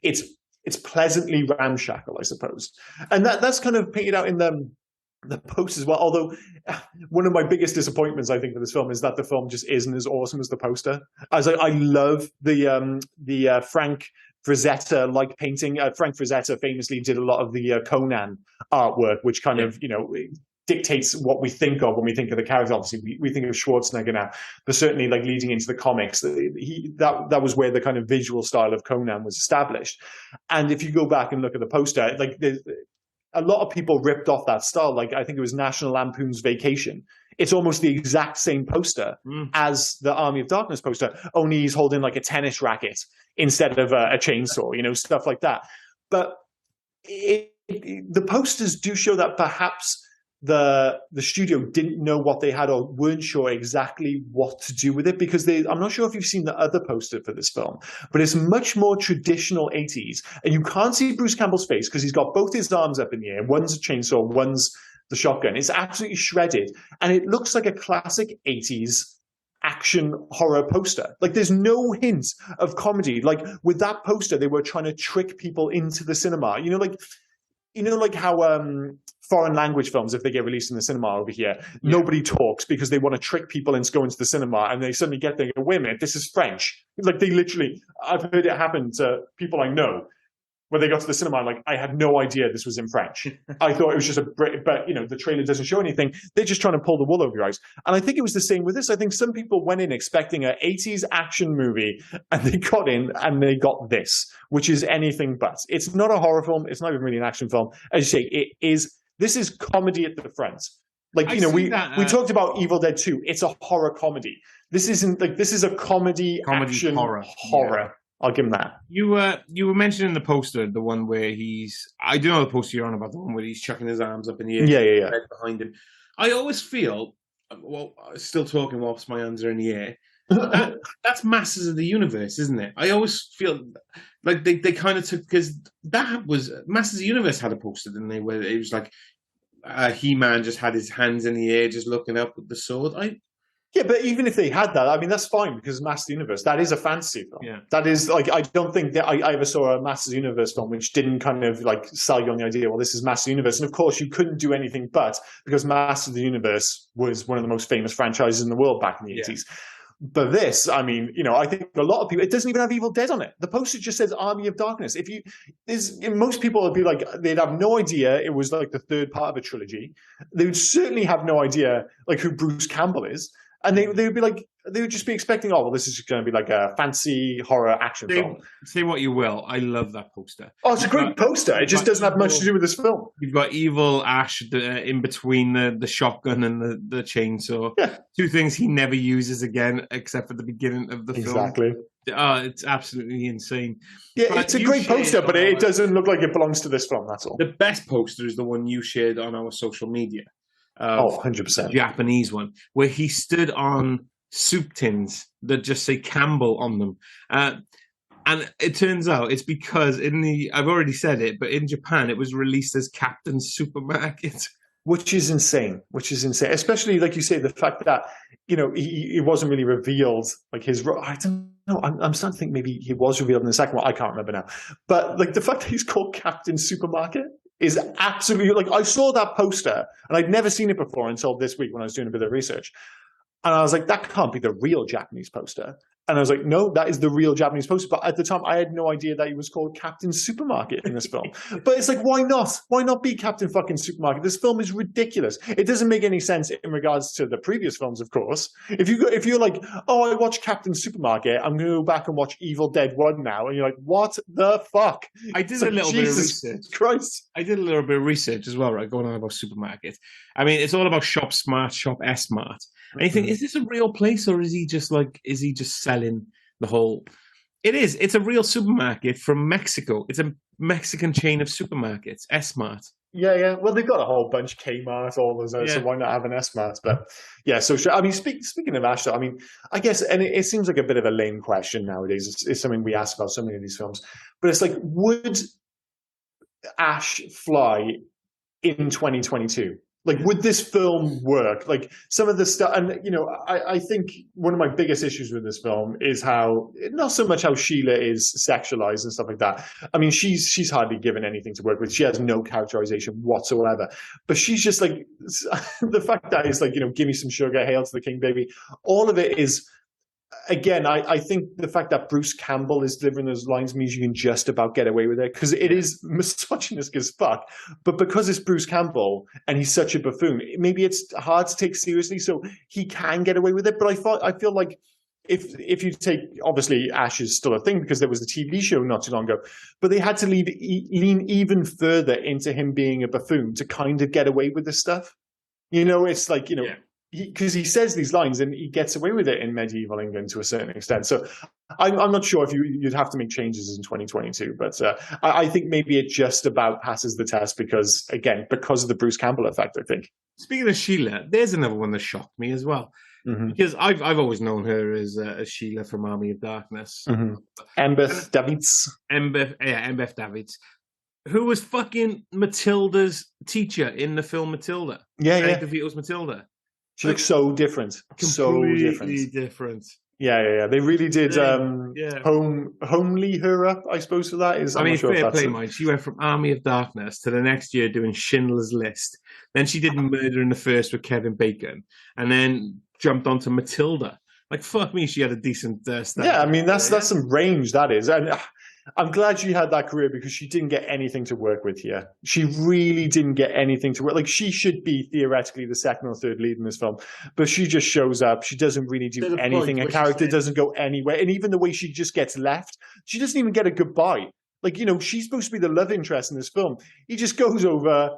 it's pleasantly ramshackle, I suppose. And that's kind of painted out in the post as well. Although one of my biggest disappointments, I think, for this film is that the film just isn't as awesome as the poster. I was like, I love the Frank Frazetta like painting. Frank Frazetta famously did a lot of the Conan artwork, which kind of, dictates what we think of when we think of the character. Obviously, we think of Schwarzenegger now, but certainly like leading into the comics, that was where the kind of visual style of Conan was established. And if you go back and look at the poster, like a lot of people ripped off that style. Like I think it was National Lampoon's Vacation. It's almost the exact same poster as the Army of Darkness poster, only he's holding like a tennis racket instead of a chainsaw, stuff like that. But the posters do show that perhaps the studio didn't know what they had or weren't sure exactly what to do with it, because I'm not sure if you've seen the other poster for this film, but it's much more traditional 80s, and you can't see Bruce Campbell's face because he's got both his arms up in the air. One's a chainsaw, one's the shotgun. It's absolutely shredded, and it looks like a classic 80s action horror poster. Like there's no hint of comedy. Like with that poster, they were trying to trick people into the cinema. Like how foreign language films, if they get released in the cinema over here, nobody talks because they want to trick people into going to the cinema, and they suddenly get there and go, wait a minute, this is French. Like they literally, I've heard it happen to people I know, where they got to the cinema, like, I had no idea this was in French. I thought it was just but the trailer doesn't show anything. They're just trying to pull the wool over your eyes. And I think it was the same with this. I think some people went in expecting an 80s action movie, and they got in and they got this, which is anything but. It's not a horror film. It's not even really an action film. As you say, this is comedy at the front. Like, we talked about Evil Dead 2. It's a horror comedy. This isn't like, this is a comedy action horror. Yeah. I'll give him that. You were mentioning the poster, the one where I do know the poster you're on about, the one where he's chucking his arms up in the air. Yeah. Behind him. I always feel, still talking whilst my hands are in the air, that's Masters of the Universe, isn't it? I always feel like they kind of took, because that was, Masters of the Universe had a poster, didn't they, where it was like He-Man just had his hands in the air just looking up with the sword. Yeah, but even if they had that, I mean, that's fine, because Masters of the Universe, that is a fantasy film. Yeah. That is, like, I don't think that I ever saw a Masters of the Universe film which didn't kind of, like, sell you on the idea, well, this is Masters of the Universe. And, of course, you couldn't do anything but, because Masters of the Universe was one of the most famous franchises in the world back in the 80s. But this, I mean, I think a lot of people, it doesn't even have Evil Dead on it. The poster just says Army of Darkness. Most people would be like, they'd have no idea it was, like, the third part of a trilogy. They would certainly have no idea, like, who Bruce Campbell is. And they would be like, they would just be expecting, oh, well, this is going to be like a fancy horror action film. Say what you will, I love that poster. Oh, it's a great poster. It just doesn't have much to do with this film. You've got evil Ash in between the shotgun and the chainsaw. Yeah. Two things he never uses again, except for the beginning of the film. Exactly. Oh, it's absolutely insane. Yeah, but it's a great poster, but it doesn't look like it belongs to this film, that's all. The best poster is the one you shared on our social media. 100%. Japanese one, where he stood on soup tins that just say Campbell on them. And it turns out it's because I've already said it, but in Japan it was released as Captain Supermarket. Which is insane. Especially, like you say, the fact that, he wasn't really revealed, like his role. I don't know. I'm starting to think maybe he was revealed in the second one. I can't remember now. But like the fact that he's called Captain Supermarket is absolutely, like, I saw that poster and I'd never seen it before until this week when I was doing a bit of research. And I was like, that can't be the real Japanese poster. And I was like, no, that is the real Japanese poster. But at the time, I had no idea that he was called Captain Supermarket in this film. But it's like, why not? Why not be Captain fucking Supermarket? This film is ridiculous. It doesn't make any sense in regards to the previous films, of course. If you're like, oh, I watched Captain Supermarket, I'm going to go back and watch Evil Dead 1 now. And you're like, what the fuck? I did a little bit of research. Christ. I did a little bit of research as well, right, going on about supermarkets. I mean, it's all about Shop Smart, Shop S-Mart. And you think, is this a real place, or is he just selling the whole? It's a real supermarket from Mexico. It's a Mexican chain of supermarkets, S-Mart. Yeah. Well, they've got a whole bunch, Kmart, all those, so why not have an S-Mart? But yeah, so I mean, speaking of Ash, though, I mean, I guess, and it seems like a bit of a lame question nowadays. It's something we ask about so many of these films, but it's like, would Ash fly in 2022? Like, would this film work? Like, some of the stuff, and, I think one of my biggest issues with this film is how, not so much how Sheila is sexualized and stuff like that. I mean, she's hardly given anything to work with. She has no characterization whatsoever. But she's just like, the fact that it's like, give me some sugar, hail to the king, baby. All of it is, again, I think the fact that Bruce Campbell is delivering those lines means you can just about get away with it, because it is misogynistic as fuck. But because it's Bruce Campbell and he's such a buffoon, maybe it's hard to take seriously, so he can get away with it. But I feel like if you take, obviously Ash is still a thing because there was a TV show not too long ago, but they had to lean even further into him being a buffoon to kind of get away with this stuff. It's like, because he says these lines and he gets away with it in medieval England to a certain extent. So I'm not sure if you'd have to make changes in 2022, but I think maybe it just about passes the test because of the Bruce Campbell effect, I think. Speaking of Sheila, there's another one that shocked me as well. Mm-hmm. Because I've always known her as Sheila from Army of Darkness. Mm-hmm. Embeth Davids. Embeth Davids. Who was fucking Matilda's teacher in the film Matilda. Danny DeVito's Matilda. She looks so different. Completely different. Yeah. They really did homely her up, I suppose, for that. Fair play, Mike. She went from Army of Darkness to the next year doing Schindler's List. Then she did Murder in the First with Kevin Bacon. And then jumped onto Matilda. Like, fuck me, she had a decent start. Yeah, I mean, that's some range, that is. And I'm glad she had that career because she didn't get anything to work with here. She really didn't get anything to work. Like, she should be theoretically the second or third lead in this film, but she just shows up. She doesn't really do anything. Her character doesn't go anywhere. And even the way she just gets left, she doesn't even get a goodbye. Like, she's supposed to be the love interest in this film. He just goes over,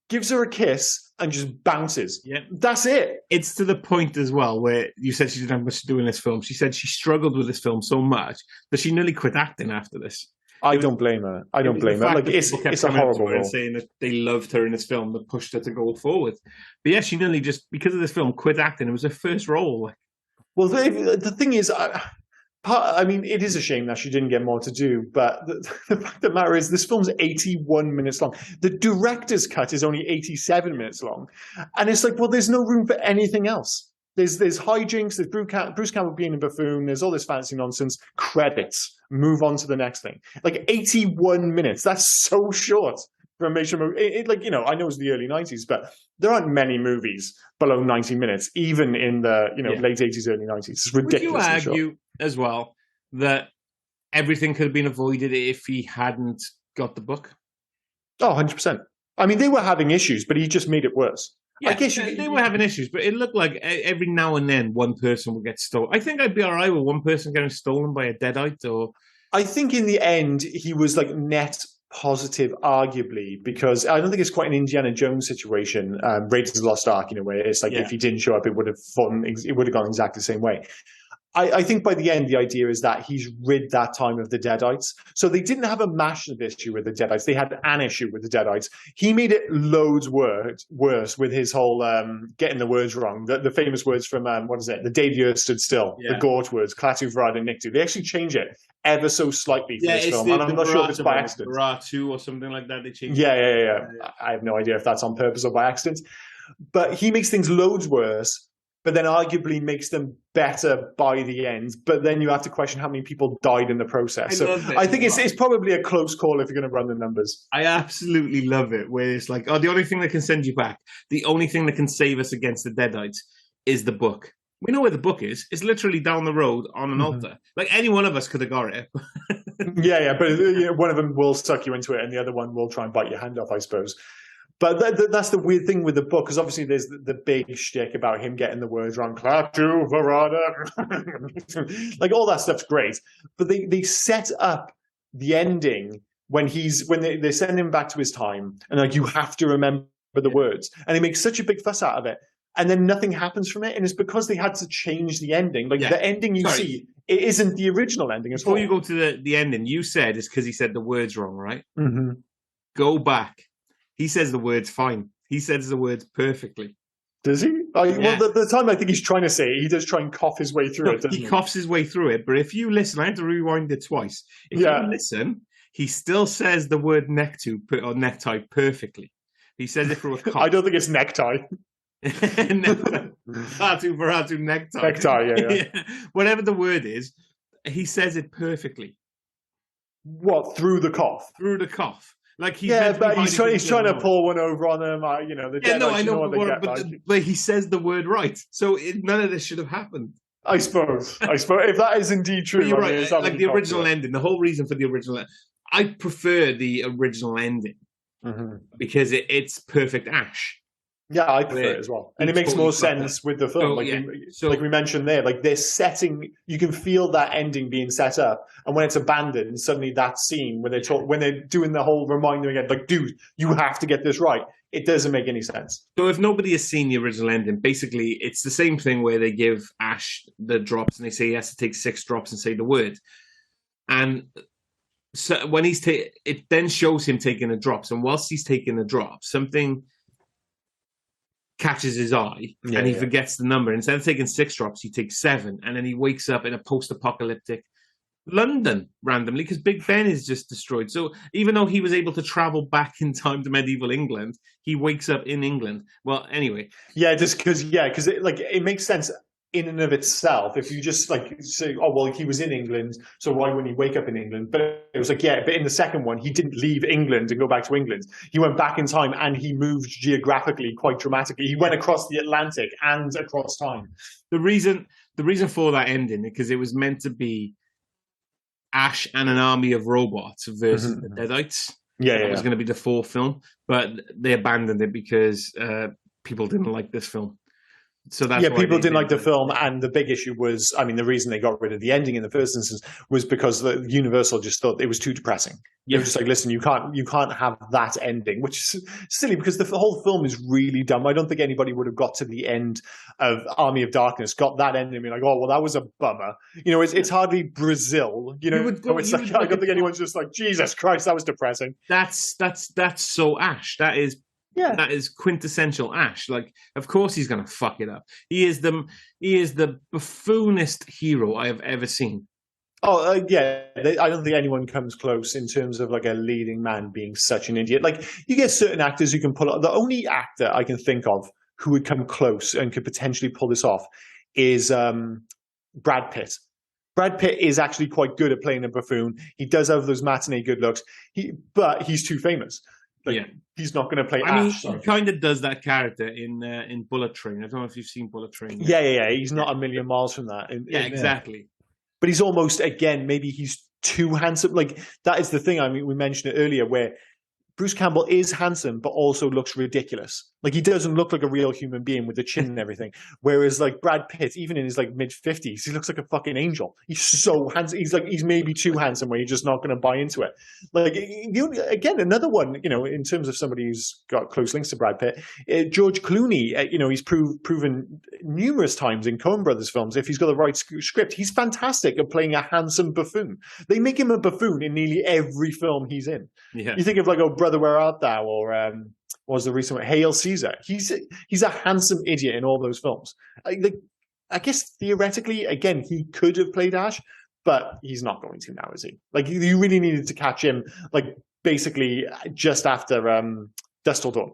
gives her a kiss, and just bounces. Yeah. That's it. It's to the point as well where you said she didn't have much to do in this film. She said she struggled with this film so much that she nearly quit acting after this. I don't blame her. Like, it's a horrible role. Saying that they loved her in this film that pushed her to go forward. But yeah, she nearly just, because of this film, quit acting. It was her first role. Well, the thing is, I mean, it is a shame that she didn't get more to do, but the fact of the matter is this film's 81 minutes long. The director's cut is only 87 minutes long. And it's like, well, there's no room for anything else. There's hijinks, there's Bruce Campbell being a buffoon, there's all this fancy nonsense, credits, move on to the next thing. Like, 81 minutes, that's so short for a major movie. I know it's the early 90s, but there aren't many movies below 90 minutes, even in the late 80s, early 90s. It's ridiculous. Would you argue as well that everything could have been avoided if he hadn't got the book? Oh, 100%. I mean, they were having issues, but he just made it worse. Yeah, I guess they were having issues, but it looked like every now and then one person would get stolen. I think I'd be all right with one person getting stolen by a deadite. Or I think in the end, he was like net positive, arguably, because I don't think it's quite an Indiana Jones situation, Raiders of the Lost Ark, where it's like if he didn't show up, it would have gone exactly the same way. I think by the end, the idea is that he's rid that time of the Deadites. So they didn't have a massive issue with the Deadites. They had an issue with the Deadites. He made it loads worse with his whole getting the words wrong. The famous words from, the day the earth stood still, the Gort words, Klaatu, Varada, and Niktu. They actually change it ever so slightly for this film. And I'm not sure if it's by accident. Baratu or something like that. They change Yeah. I have no idea if that's on purpose or by accident. But he makes things loads worse, but then arguably makes them better by the end. But then you have to question how many people died in the process. So I think it's probably a close call if you're going to run the numbers. I absolutely love it, where it's like, the only thing that can send you back, the only thing that can save us against the Deadites is the book. We know where the book is. It's literally down the road on an altar. Like, any one of us could have got it. yeah, but one of them will suck you into it, and the other one will try and bite your hand off, I suppose. But that's the weird thing with the book, because obviously there's the big shtick about him getting the words wrong. Klaatu, Varada. Like, all that stuff's great. But they set up the ending when they send him back to his time, and like, you have to remember the words. And they make such a big fuss out of it. And then nothing happens from it. And it's because they had to change the ending. Like, the ending you see, it isn't the original ending at all. Before you go to the ending, you said it's because he said the words wrong, right? Mm-hmm. Go back. He says the words fine. He says the words perfectly. Does he? Well, the time I think he's trying to say it, he does try and cough his way through it, doesn't he? He coughs his way through it, but if you listen, I had to rewind it twice. If you listen, he still says the word necktie perfectly. He says it through a cough. I don't think it's necktie. Klaatu, Varada, necktie. Necktie, yeah. Whatever the word is, he says it perfectly. What, through the cough? Through the cough. Like, he's trying to pull one over on them. I know, but he says the word right, so none of this should have happened. I suppose if that is indeed true, you're right. Like, the original ending, the whole reason for the original, I prefer the original ending because it's perfect Ash. Yeah, I prefer it as well. And it makes more sense with the film. Like we mentioned there, like, they're setting, you can feel that ending being set up. And when it's abandoned, suddenly that scene when they're doing the whole reminder again, like, dude, you have to get this right. It doesn't make any sense. So if nobody has seen the original ending, basically it's the same thing where they give Ash the drops and they say he has to take 6 drops and say the word. And so when it then shows him taking the drops. And whilst he's taking the drops, something catches his eye and he forgets the number. Instead of taking 6 drops, he takes 7, and then he wakes up in a post-apocalyptic London randomly because Big Ben is just destroyed. So even though he was able to travel back in time to medieval England, he wakes up in England. Well, anyway, because it makes sense in and of itself. If you just like say, oh well, he was in England, so why wouldn't he wake up in England? But it was like, but in the second one, he didn't leave England and go back to England. He went back in time and he moved geographically quite dramatically. He went across the Atlantic and across time. The reason for that ending, because it was meant to be Ash and an army of robots versus the Deadites. It was going to be the 4th film, but they abandoned it because people didn't like this film. So that's people didn't like the film, and the big issue was, the reason they got rid of the ending in the first instance was because the Universal just thought it was too depressing. They were just like, listen, you can't have that ending, which is silly because the whole film is really dumb. I don't think anybody would have got to the end of Army of Darkness, got that ending, and be like, oh well, that was a bummer. It's hardly Brazil. I don't think anyone's just like, Jesus Christ, that was depressing. That's so Ash. That is quintessential Ash. Like, of course he's going to fuck it up. He is the buffoonist hero I have ever seen. Oh, I don't think anyone comes close in terms of like a leading man being such an idiot. Like, you get certain actors who can pull it. The only actor I can think of who would come close and could potentially pull this off is Brad Pitt. Brad Pitt is actually quite good at playing a buffoon. He does have those matinee good looks, but he's too famous. He's not going to play Ash. He kind of does that character in Bullet Train. I don't know if you've seen Bullet Train. Yeah. He's not a million miles from that. Exactly. But he's almost, again, maybe he's too handsome. Like, that is the thing. We mentioned it earlier, where Bruce Campbell is handsome, but also looks ridiculous. Like, he doesn't look like a real human being with the chin and everything. Whereas, like, Brad Pitt, even in his like mid-50s, he looks like a fucking angel. He's so handsome. He's maybe too handsome where you're just not going to buy into it. Like, again, another one, in terms of somebody who's got close links to Brad Pitt, George Clooney, he's proven numerous times in Coen Brothers films, if he's got the right script, he's fantastic at playing a handsome buffoon. They make him a buffoon in nearly every film he's in. Yeah. You think of like, Oh Brother, Where Art Thou? Or what was the recent one? Hail Caesar. He's a handsome idiot in all those films. I guess theoretically, again, he could have played Ash, but he's not going to now, is he? Like, you really needed to catch him, like, basically just after Dusk Till Dawn.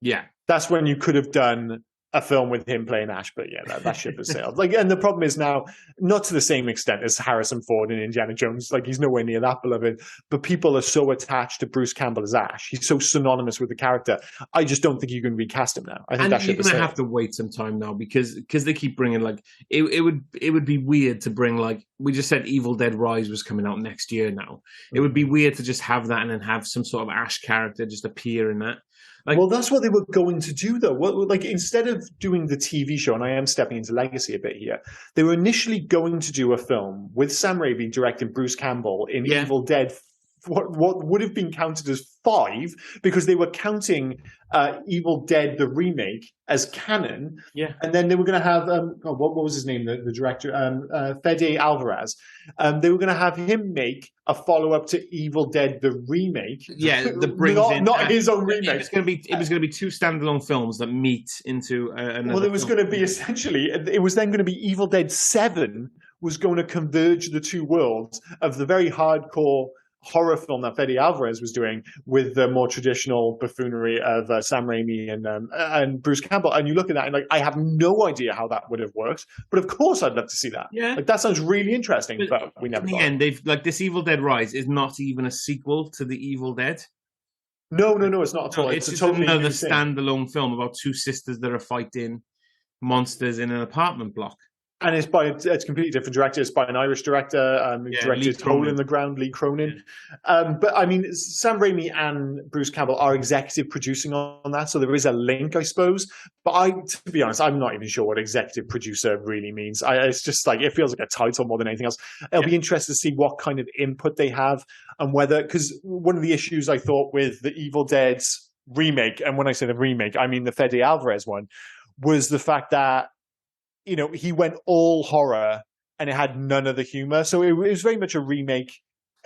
Yeah. That's when you could have done a film with him playing Ash, but yeah, that ship has sailed. Like, and the problem is now, not to the same extent as Harrison Ford in Indiana Jones. Like, he's nowhere near that beloved. But people are so attached to Bruce Campbell as Ash. He's so synonymous with the character. I just don't think you can recast him now. I think that ship has sailed. You're gonna have to wait some time now because they keep bringing, like, it would be weird to bring, like, we just said Evil Dead Rise was coming out next year now. It would be weird to just have that and then have some sort of Ash character just appear in that. Like, well, that's what they were going to do, though. Like, instead of doing the TV show, and I am stepping into legacy a bit here, they were initially going to do a film with Sam Raimi directing Bruce Campbell in Evil Dead, what would have been counted as 5, because they were counting Evil Dead, the remake, as canon. Yeah. And then they were going to have, what was his name, the director? Fede Alvarez. They were going to have him make a follow-up to Evil Dead, the remake. Yeah, that brings not his own remake. It was going to be 2 standalone films that meet into another. Well, it was going to be essentially, it was then going to be Evil Dead 7 was going to converge the two worlds of the very hardcore horror film that Fede Alvarez was doing with the more traditional buffoonery of Sam Raimi and Bruce Campbell. And you look at that and, like, I have no idea how that would have worked, but of course I'd love to see that. Yeah, like, that sounds really interesting, but we never. In the end, they've, like, this Evil Dead Rise is not even a sequel to the Evil Dead. No, it's not at all. It's just totally another standalone film about 2 sisters that are fighting monsters in an apartment block. And it's a completely different director. It's by an Irish director. Directed Hole in the Ground, Lee Cronin. But I mean, Sam Raimi and Bruce Campbell are executive producing on that, so there is a link, I suppose. But to be honest, I'm not even sure what executive producer really means. It's just like, it feels like a title more than anything else. It'll be interesting to see what kind of input they have and whether, because one of the issues I thought with the Evil Dead's remake, and when I say the remake, I mean the Fede Alvarez one, was the fact that, he went all horror and it had none of the humor. So it was very much a remake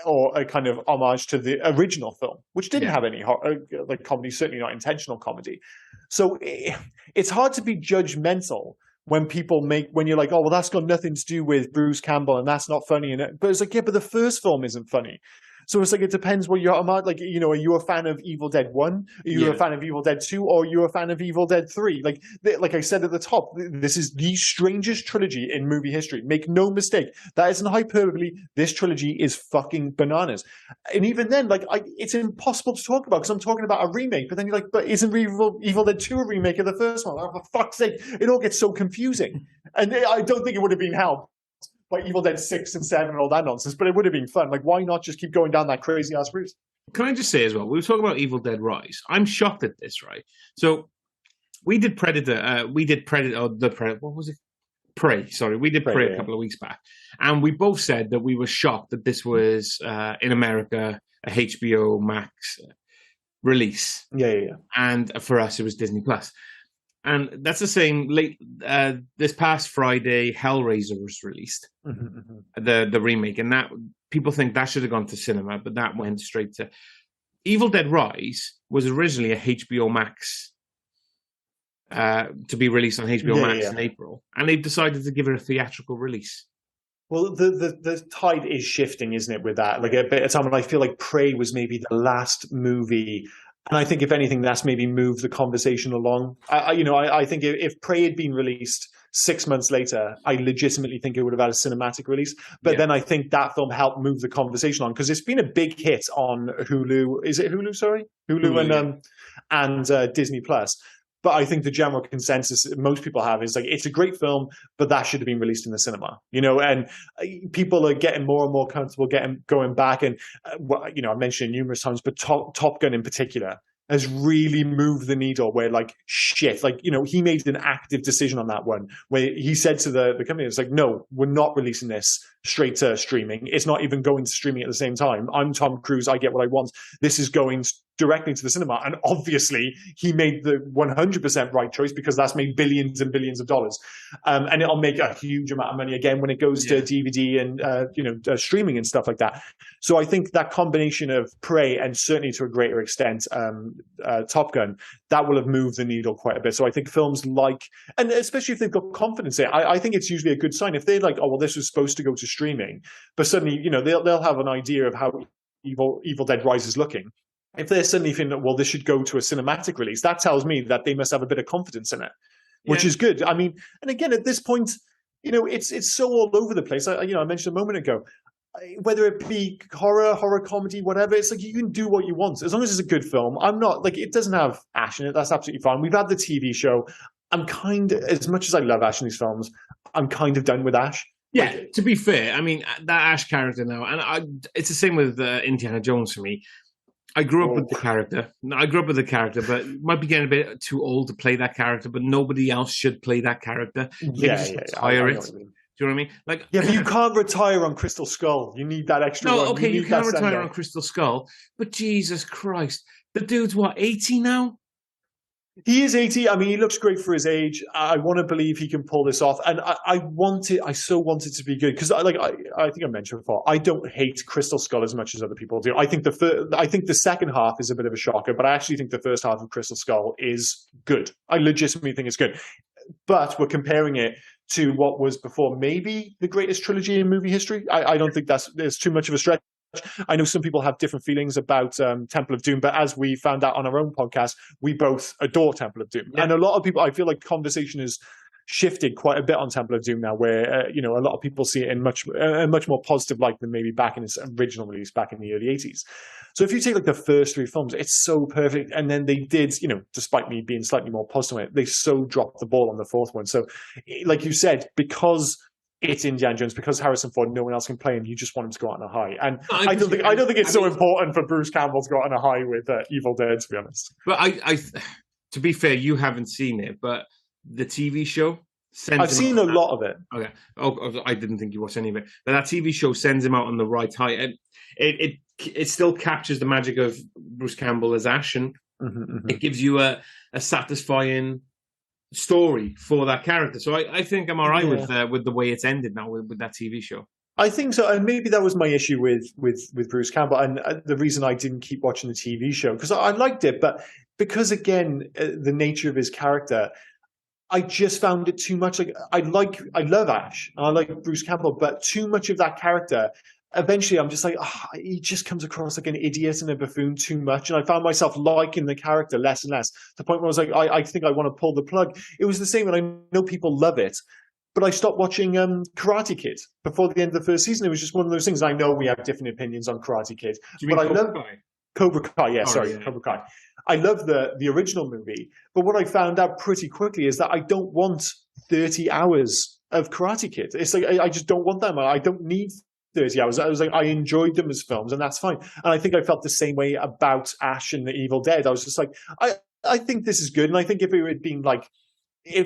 or a kind of homage to the original film, which didn't have any like comedy, certainly not intentional comedy. So it's hard to be judgmental when you're like, oh, well, that's got nothing to do with Bruce Campbell and that's not funny. But it's like, yeah, but the first film isn't funny. So it's like, it depends what you're like, are you a fan of Evil Dead 1? Are you a fan of Evil Dead 2? Or are you a fan of Evil Dead 3? Like I said at the top, this is the strangest trilogy in movie history. Make no mistake. That isn't hyperbole. This trilogy is fucking bananas. And even then, it's impossible to talk about because I'm talking about a remake. But then you're like, but isn't Evil Dead 2 a remake of the first one? Oh, for fuck's sake. It all gets so confusing. And I don't think it would have been helped by Evil Dead 6 and 7 and all that nonsense, but it would have been fun. Like, why not just keep going down that crazy ass route? Can I just say as well, we were talking about Evil Dead Rise. I'm shocked at this, right? So we did Predator, what was it? Prey, sorry. We did Prey a couple of weeks back. And we both said that we were shocked that this was, in America, a HBO Max release. Yeah. And for us, it was Disney Plus. And that's the same. This past Friday, Hellraiser was released, the remake, and that people think that should have gone to cinema, but that went straight to. Evil Dead Rise was originally a HBO Max to be released on HBO Max in April, and they've decided to give it a theatrical release. Well, the tide is shifting, isn't it? With that, like a bit of time, and I feel like Prey was maybe the last movie. And I think, if anything, that's maybe moved the conversation along. I think if Prey had been released 6 months later, I legitimately think it would have had a cinematic release. But then I think that film helped move the conversation on because it's been a big hit on Hulu. Is it Hulu? Sorry, Hulu and Disney Plus. But I think the general consensus most people have is like, it's a great film, but that should have been released in the cinema, and people are getting more and more comfortable going back. And, I mentioned it numerous times, but Top Gun in particular has really moved the needle where shit, he made an active decision on that one where he said to the company, it's like, no, we're not releasing this straight to streaming. It's not even going to streaming at the same time. I'm Tom Cruise. I get what I want. This is going directly to the cinema. And obviously he made the 100% right choice because that's made billions and billions of dollars. And it'll make a huge amount of money again when it goes to DVD and, streaming and stuff like that. So I think that combination of Prey and certainly to a greater extent, Top Gun, that will have moved the needle quite a bit. So I think films and especially if they've got confidence in it, I think it's usually a good sign. If they're like, oh, well, this was supposed to go to streaming, but suddenly, they'll have an idea of how Evil Dead Rise is looking. If they're suddenly thinking that, well, this should go to a cinematic release, that tells me that they must have a bit of confidence in it, which is good. I mean, and again, at this point, it's so all over the place. I mentioned a moment ago, whether it be horror comedy, whatever, it's like you can do what you want as long as it's a good film. I'm not it doesn't have Ash in it. That's absolutely fine. We've had the TV show. I'm as much as I love Ash in these films, I'm kind of done with Ash. Yeah, to be fair, I mean, that Ash character now, and it's the same with Indiana Jones for me. I grew up with the character. But might be getting a bit too old to play that character, but nobody else should play that character. Retire it. Do you know what I mean? But you can't retire on Crystal Skull. You need that extra. No, okay, you can retire on Crystal Skull, but Jesus Christ, the dude's 80 now? He is 80. I mean, he looks great for his age. I want to believe he can pull this off. And I so want it to be good. Because I think I mentioned before, I don't hate Crystal Skull as much as other people do. I think the second half is a bit of a shocker, but I actually think the first half of Crystal Skull is good. I legitimately think it's good. But we're comparing it to what was before maybe the greatest trilogy in movie history. I don't think there's too much of a stretch. I know some people have different feelings about Temple of Doom, but as we found out on our own podcast, we both adore Temple of Doom. Yeah. And a lot of people, I feel like conversation has shifted quite a bit on Temple of Doom now, where a lot of people see it in much more positive light than maybe back in its original release back in the early 80s. So if you take the first three films, it's so perfect. And then they did, despite me being slightly more positive, they so dropped the ball on the fourth one. So like you said, because it's Indiana Jones, because Harrison Ford, no one else can play him, you just want him to go out on a high. And I don't think it's so important for Bruce Campbell to go out on a high with Evil Dead, to be honest. But to be fair, you haven't seen it, but the TV show I've seen a lot of it. Okay. Oh, I didn't think you watched any of it. But that TV show sends him out on the right high. And it still captures the magic of Bruce Campbell as Ash, and it gives you a satisfying story for that character. So I think I'm all right with the way it's ended now with that TV show. I think so, and maybe that was my issue with Bruce Campbell, and the reason I didn't keep watching the TV show, because I liked it, but because again the nature of his character, I just found it too much. I love Ash and I like Bruce Campbell, but too much of that character. Eventually, I'm just he just comes across like an idiot and a buffoon too much. And I found myself liking the character less and less, to the point where I was like, I think I want to pull the plug. It was the same, and I know people love it, but I stopped watching Karate Kid before the end of the first season. It was just one of those things. I know we have different opinions on Karate Kid, but I love Cobra Kai. Cobra Kai. I love the original movie, but what I found out pretty quickly is that I don't want 30 hours of Karate Kid. It's like I just don't want them. I don't need 30 hours. I was like, I enjoyed them as films, and that's fine. And I think I felt the same way about Ash and the Evil Dead. I was just like, I think this is good. And I think if it had been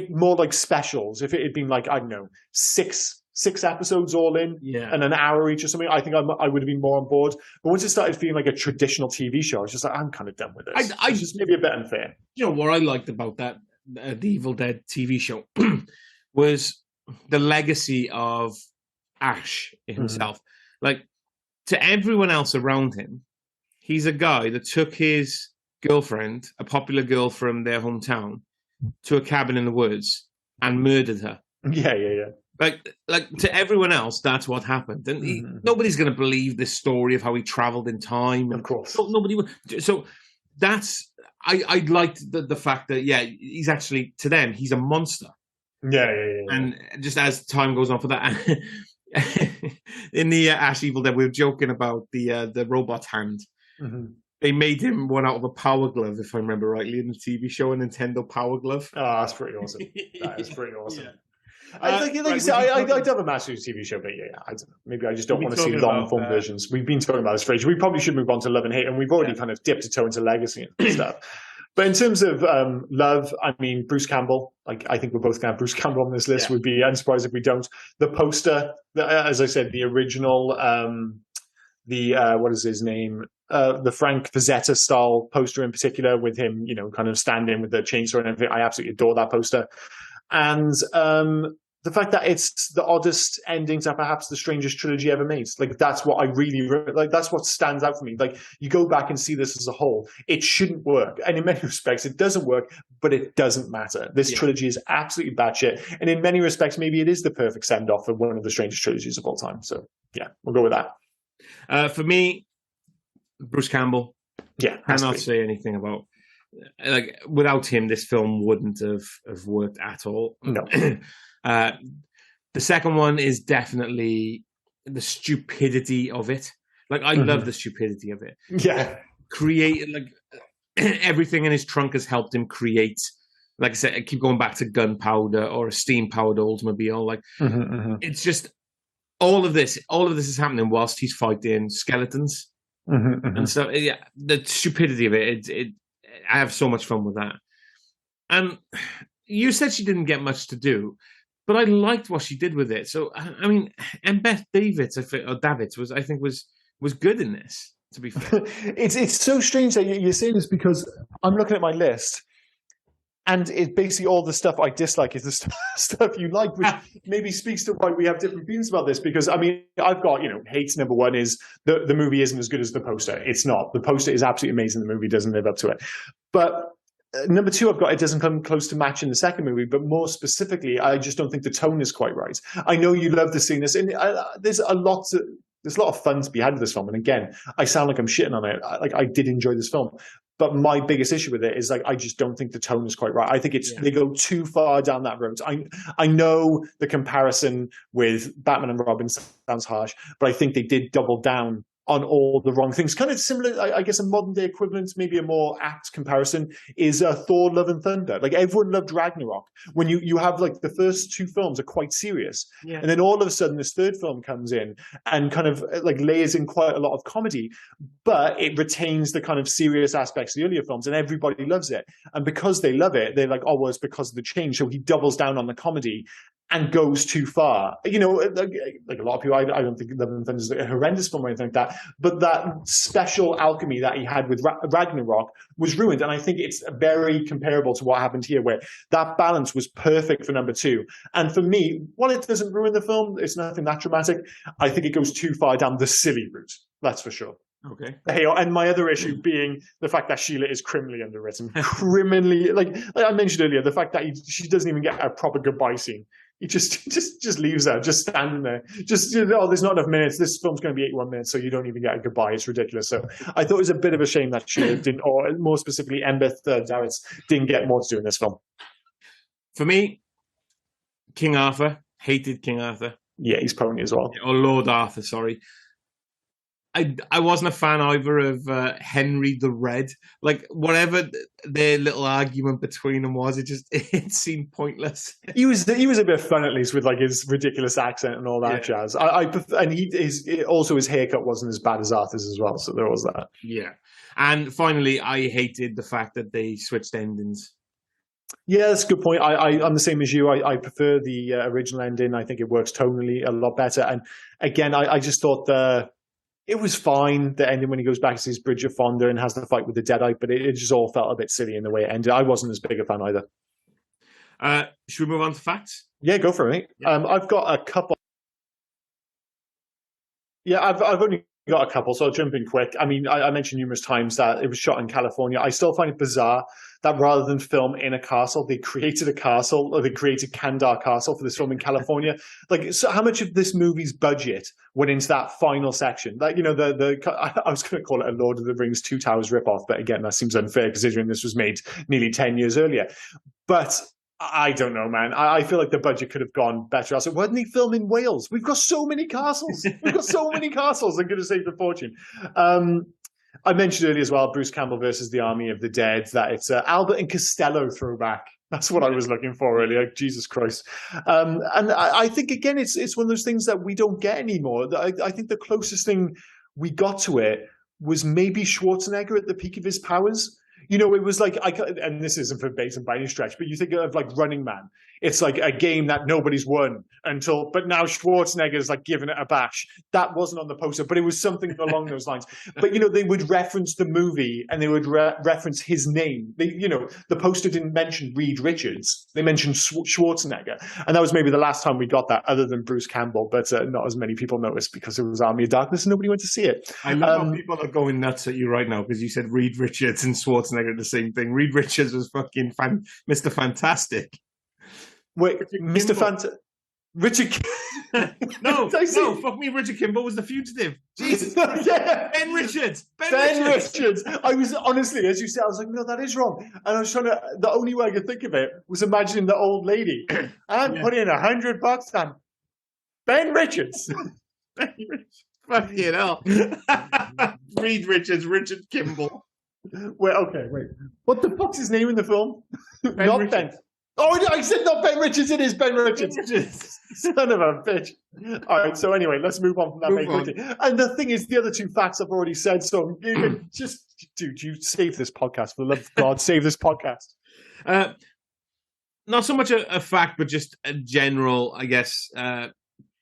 more like specials, if it had been I don't know, six episodes all in and an hour each or something, I think I would have been more on board. But once it started feeling like a traditional TV show, I was just like, I'm kind of done with this. It's just maybe a bit unfair. You know what I liked about that the Evil Dead TV show was the legacy of Ash himself. To everyone else around him, he's a guy that took his girlfriend, a popular girl from their hometown, to a cabin in the woods and murdered her. Yeah. Like to everyone else, that's what happened, and nobody's going to believe this story of how he traveled in time. Of course, nobody would. So that's I liked the fact that he's actually, to them, he's a monster. Yeah. And just as time goes on for that. In the Ash Evil Dead, we were joking about the robot hand. They made him one out of a Power Glove, if I remember rightly, in the TV show, a Nintendo Power Glove. Oh, that's pretty awesome. That is pretty awesome. Yeah. Like you said, I'd have a Masters TV show, but yeah, I don't know. Maybe I just don't want to see long form versions. We've been talking about this for ages. We probably should move on to Love and Hate, and we've already kind of dipped a toe into Legacy and stuff. But in terms of Love, I mean, Bruce Campbell, like I think we're both going to have Bruce Campbell on this list. We'd be unsurprised if we don't. The poster, as I said, the original, what is his name? The Frank Frazetta style poster in particular, with him, you know, kind of standing with the chainsaw and everything. I absolutely adore that poster. And the fact that it's the oddest ending to perhaps the strangest trilogy ever made. Like, that's what I really like. That's what stands out for me. Like, you go back and see this as a whole, it shouldn't work. And in many respects, it doesn't work, but it doesn't matter. This trilogy is absolutely batshit. And in many respects, maybe it is the perfect send-off for one of the strangest trilogies of all time. So, yeah, we'll go with that. For me, Bruce Campbell. Yeah. Cannot say anything about, like, without him, this film wouldn't have worked at all. No. The second one is definitely the stupidity of it. Like, I love the stupidity of it. Yeah. Create, like, everything in his trunk has helped him create, like I said, I keep going back to gunpowder or a steam-powered Oldsmobile. Like, it's just, all of this is happening whilst he's fighting skeletons. And so, yeah, the stupidity of it, I have so much fun with that. And you said she didn't get much to do, but I liked what she did with it. So, I mean, and Beth Davids, I think was good in this, to be fair. It's so strange that you're saying this, because I'm looking at my list, and it basically all the stuff I dislike is the stuff you like, which maybe speaks to why we have different feelings about this. Because, I mean, I've got, hates number one is the movie isn't as good as the poster. It's not. The poster is absolutely amazing. The movie doesn't live up to it. But number two, I've got it doesn't come close to matching the second movie. But more specifically, I just don't think the tone is quite right. I know you love to see this, and there's a lot of fun to be had with this film. And again, I sound like I'm shitting on it. I did enjoy this film. But my biggest issue with it is, like, I just don't think the tone is quite right. I think they go too far down that road. I know the comparison with Batman and Robin sounds harsh, but I think they did double down on all the wrong things. Kind of similar, I guess, a modern day equivalent, maybe a more apt comparison, is Thor: Love and Thunder. Like, everyone loved Ragnarok. When you have, like, the first two films are quite serious, and then all of a sudden this third film comes in and kind of like layers in quite a lot of comedy, but it retains the kind of serious aspects of the earlier films, and everybody loves it. And because they love it, they're like, oh, well, it's because of the change. So he doubles down on the comedy and goes too far. Like a lot of people, I don't think Love and Thunder is a horrendous film or anything like that, but that special alchemy that he had with Ragnarok was ruined. And I think it's very comparable to what happened here, where that balance was perfect for number two. And for me, while it doesn't ruin the film, it's nothing that dramatic, I think it goes too far down the silly route. That's for sure. Okay. Hey, and my other issue being the fact that Sheila is criminally underwritten. Criminally, like I mentioned earlier, the fact that she doesn't even get a proper goodbye scene. He just leaves her, just standing there. Just, there's not enough minutes. This film's going to be 81 minutes, so you don't even get a goodbye. It's ridiculous. So I thought it was a bit of a shame that she didn't, or more specifically, Embeth Darretts didn't get more to do in this film. For me, King Arthur. Hated King Arthur. Yeah, he's pony as well. Or Lord Arthur, sorry. I wasn't a fan either of Henry the Red. Like, whatever their little argument between them was, it seemed pointless. He was a bit fun, at least, with like his ridiculous accent and all that jazz. And his haircut wasn't as bad as Arthur's as well, so there was that. Yeah, and finally, I hated the fact that they switched endings. Yeah, that's a good point. I'm the same as you. I prefer the original ending. I think it works tonally a lot better. And again, I just thought it was fine, the ending when he goes back to his Bridge of Fonda and has the fight with the Deadite, but it just all felt a bit silly in the way it ended. I wasn't as big a fan either. Should we move on to facts? Yeah, go for it. Yeah. I've got a couple. Yeah, I've only got a couple, so I'll jump in quick. I mean, I mentioned numerous times that it was shot in California. I still find it bizarre that rather than film in a castle, they created a castle, or they created Kandar Castle for this film in California. Like, so how much of this movie's budget went into that final section? Like, I was going to call it a Lord of the Rings Two Towers ripoff, but again, that seems unfair considering this was made nearly 10 years earlier. But I don't know, man. I feel like the budget could have gone better. Also, why didn't he film in Wales? We've got so many castles. We've got so many castles. They could have saved a fortune. I mentioned earlier as well, Bruce Campbell versus the Army of the Dead, that it's Albert and Costello throwback. That's what I was looking for earlier. Jesus Christ. And I think, again, it's one of those things that we don't get anymore. I think the closest thing we got to it was maybe Schwarzenegger at the peak of his powers. You know, it was like, and this isn't verbatim by any stretch, but you think of like Running Man. It's like a game that nobody's won but now Schwarzenegger's like giving it a bash. That wasn't on the poster, but it was something along those lines. But, you know, they would reference the movie and they would reference his name. The poster didn't mention Reed Richards. They mentioned Schwarzenegger. And that was maybe the last time we got that, other than Bruce Campbell, but not as many people noticed because it was Army of Darkness and nobody went to see it. I love how people are going nuts at you right now because you said Reed Richards and Schwarzenegger the same thing. Reed Richards was fucking Mr. Fantastic. Wait, Mr. Richard. No, fuck me. Richard Kimball was the fugitive. Jesus. Yeah. Ben Richards. Ben Richards. I was honestly, as you said, I was like, no, that is wrong. And I was trying to. The only way I could think of it was imagining the old lady. I'm putting $100 on Ben Richards. Ben Richards. Fucking hell. Reed Richards, Richard Kimball. Wait. What the fuck's his name in the film? Ben Not Richards. Ben. Oh, I said not Ben Richards. It is Ben Richards. Son of a bitch. All right. So anyway, let's move on from that very quickly. And the thing is, the other two facts I've already said. So you can just, dude, you save this podcast. For the love of God, save this podcast. Not so much a fact, but just a general, I guess,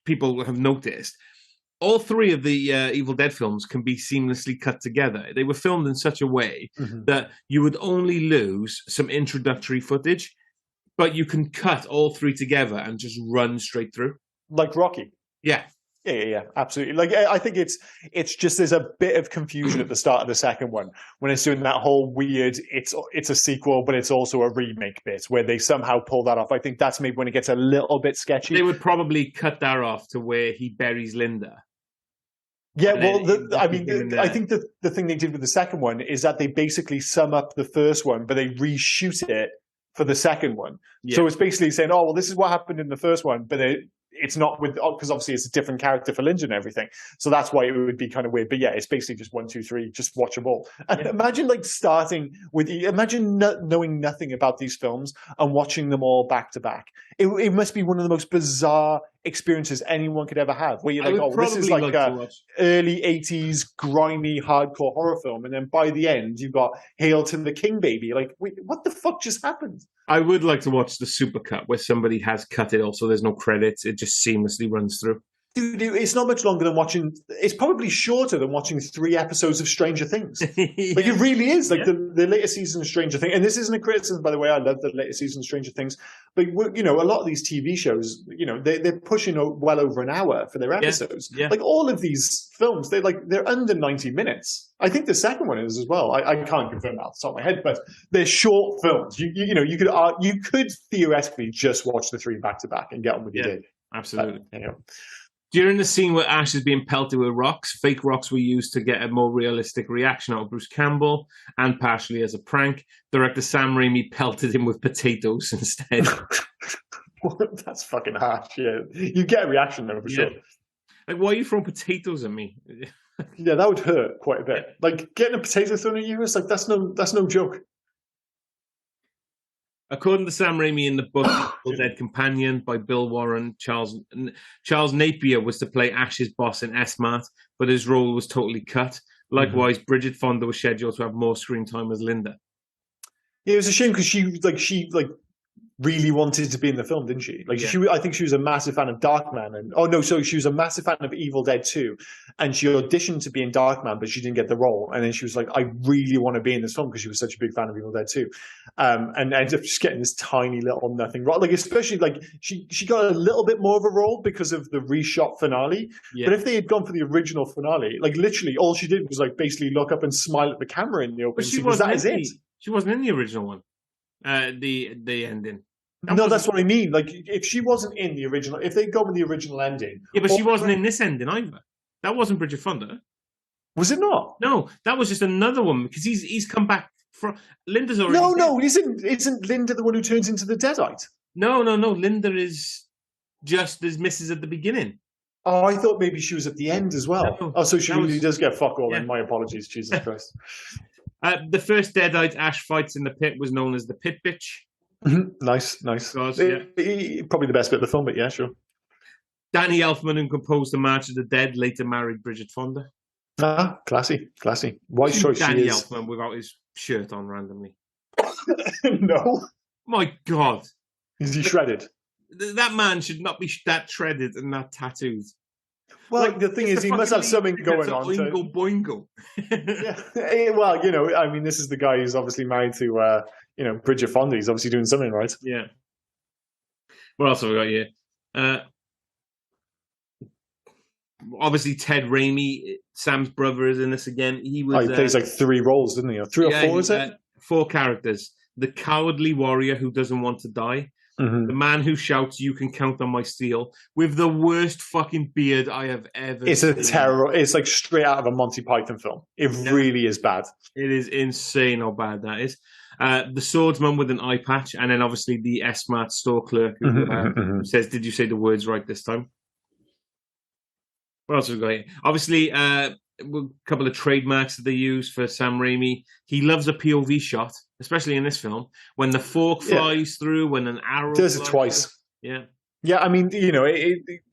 people have noticed. All three of the Evil Dead films can be seamlessly cut together. They were filmed in such a way that you would only lose some introductory footage, but you can cut all three together and just run straight through. Like Rocky. Yeah. Yeah, absolutely. Like, I think it's just there's a bit of confusion at the start of the second one when it's doing that whole weird, it's a sequel, but it's also a remake bit where they somehow pull that off. I think that's maybe when it gets a little bit sketchy. They would probably cut that off to where he buries Linda. Yeah, well, I think the thing they did with the second one is that they basically sum up the first one, but they reshoot it for the second one. Yeah. So it's basically saying, oh, well, this is what happened in the first one, but it's not with, because obviously it's a different character for Linda and everything. So that's why it would be kind of weird. But yeah, it's basically just 1, 2, 3, just watch them all. And imagine like starting with, knowing nothing about these films and watching them all back to back. It must be one of the most bizarre experiences anyone could ever have, where you're like, oh, this is like a early 80s grimy hardcore horror film, and then by the end you've got Hail to the King Baby. Like, wait, what the fuck just happened? I would like to watch the supercut where somebody has cut it off so there's no credits, it just seamlessly runs through. Dude, it's not much longer than watching. It's probably shorter than watching 3 episodes of Stranger Things. Like, it really is. Like, the later season of Stranger Things, and this isn't a criticism, by the way. I love the later season of Stranger Things, but you know, a lot of these TV shows, you know, they're pushing well over an hour for their episodes. Yeah. Like, all of these films, they're under 90 minutes. I think the second one is as well. I can't confirm that off the top of my head, but they're short films. You could theoretically just watch the 3 back to back and get on with your day. Absolutely. During the scene where Ash is being pelted with rocks, fake rocks were used to get a more realistic reaction out of Bruce Campbell, and partially as a prank. Director Sam Raimi pelted him with potatoes instead. That's fucking harsh. Yeah, you get a reaction though for sure. Like, why are you throwing potatoes at me? Yeah, that would hurt quite a bit. Like, getting a potato thrown at you, it's like that's no joke. According to Sam Raimi in the book Evil Dead Companion by Bill Warren, Charles Napier was to play Ash's boss in S-Mart, but his role was totally cut. Likewise, Bridget Fonda was scheduled to have more screen time as Linda. Yeah, it was a shame because she really wanted to be in the film, didn't she? Like, I think she was a massive fan of Darkman, she was a massive fan of Evil Dead 2, and she auditioned to be in Darkman, but she didn't get the role. And then she was like, I really want to be in this film because she was such a big fan of Evil Dead 2, and ended up just getting this tiny little nothing role. Like, especially like she got a little bit more of a role because of the reshot finale. Yeah. But if they had gone for the original finale, like literally all she did was like basically look up and smile at the camera in the opening scene. That is it. She wasn't in the original one. The ending. That's what I mean. Like, if she wasn't in the original, if they'd gone with the original ending. Yeah, but she wasn't in this ending either. That wasn't Bridget Fonda. Was it not? No, that was just another one because he's come back from Linda's already. No, isn't Linda the one who turns into the Deadite? No. Linda is just as Mrs. at the beginning. Oh, I thought maybe she was at the end as well. No, Oh, so she really does get fuck all. Yeah. Then my apologies, Jesus Christ. The first Deadite Ash fights in the pit was known as the Pit Bitch. Nice. Because, Probably the best bit of the film, but yeah, sure. Danny Elfman, who composed the March of the Dead, later married Bridget Fonda. Ah, classy. Wise choice. Danny she is. Elfman without his shirt on randomly. No. My God. Is he shredded? That man should not be that shredded and that tattooed. Well, the thing is, he must have something going on. Oingo boingo. Yeah. Well, I mean, this is the guy who's obviously married to, Bridget Fonda. He's obviously doing something right. Yeah. What else have we got here? Obviously, Ted Raimi, Sam's brother, is in this again. He plays like 3 roles, didn't he? Or 3 or 4, is it? 4 characters. The cowardly warrior who doesn't want to die. Mm-hmm. The man who shouts, "You can count on my steel," with the worst fucking beard I have ever seen. It's a terror. It's like straight out of a Monty Python film. It really is bad. It is insane how bad that is. The swordsman with an eye patch, and then obviously the S-Mart store clerk who says, "Did you say the words right this time?" What else have we got here? Obviously, a couple of trademarks that they use for Sam Raimi. He loves a POV shot, especially in this film, when the fork flies through, when an arrow does it twice. Through. Yeah, I mean,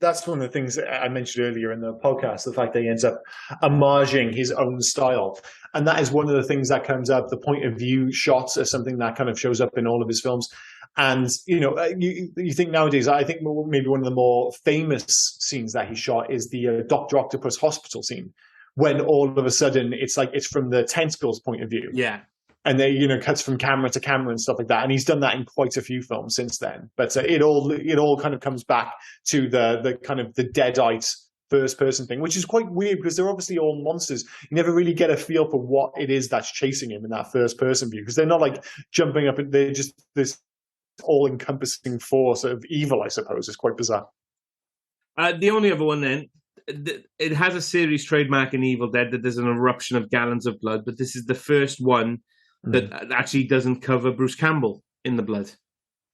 that's one of the things that I mentioned earlier in the podcast, the fact that he ends up homaging his own style. And that is one of the things that comes up. The point of view shots are something that kind of shows up in all of his films. And, you think nowadays, I think maybe one of the more famous scenes that he shot is the Dr. Octopus hospital scene, when all of a sudden it's like it's from the tentacles point of view. Yeah. And they, cuts from camera to camera and stuff like that. And he's done that in quite a few films since then. But it all kind of comes back to the kind of the Deadite first person thing, which is quite weird because they're obviously all monsters. You never really get a feel for what it is that's chasing him in that first person view, because they're not like jumping up and they're just this all-encompassing force of evil, I suppose. It's quite bizarre. The only other one then, it has a series trademark in Evil Dead that there's an eruption of gallons of blood, but this is the first one that actually doesn't cover Bruce Campbell in the blood.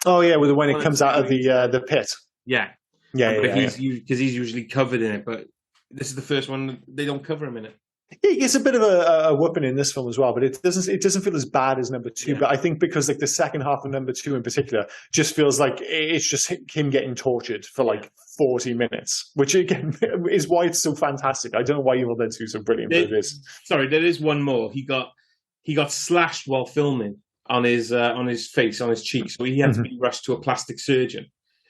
Oh yeah, when it comes out of the pit. Yeah. Because he's usually covered in it, but this is the first one they don't cover him in it. He gets a bit of a whooping in this film as well, but it doesn't feel as bad as number 2. Yeah. But I think because like the second half of number 2 in particular just feels like it's just him getting tortured for like 40 minutes, which again is why it's so fantastic. I don't know why Evil Dead 2 is so brilliant, but it is. Sorry, there is one more. He got slashed while filming on his face, on his cheek, so he had to be rushed to a plastic surgeon.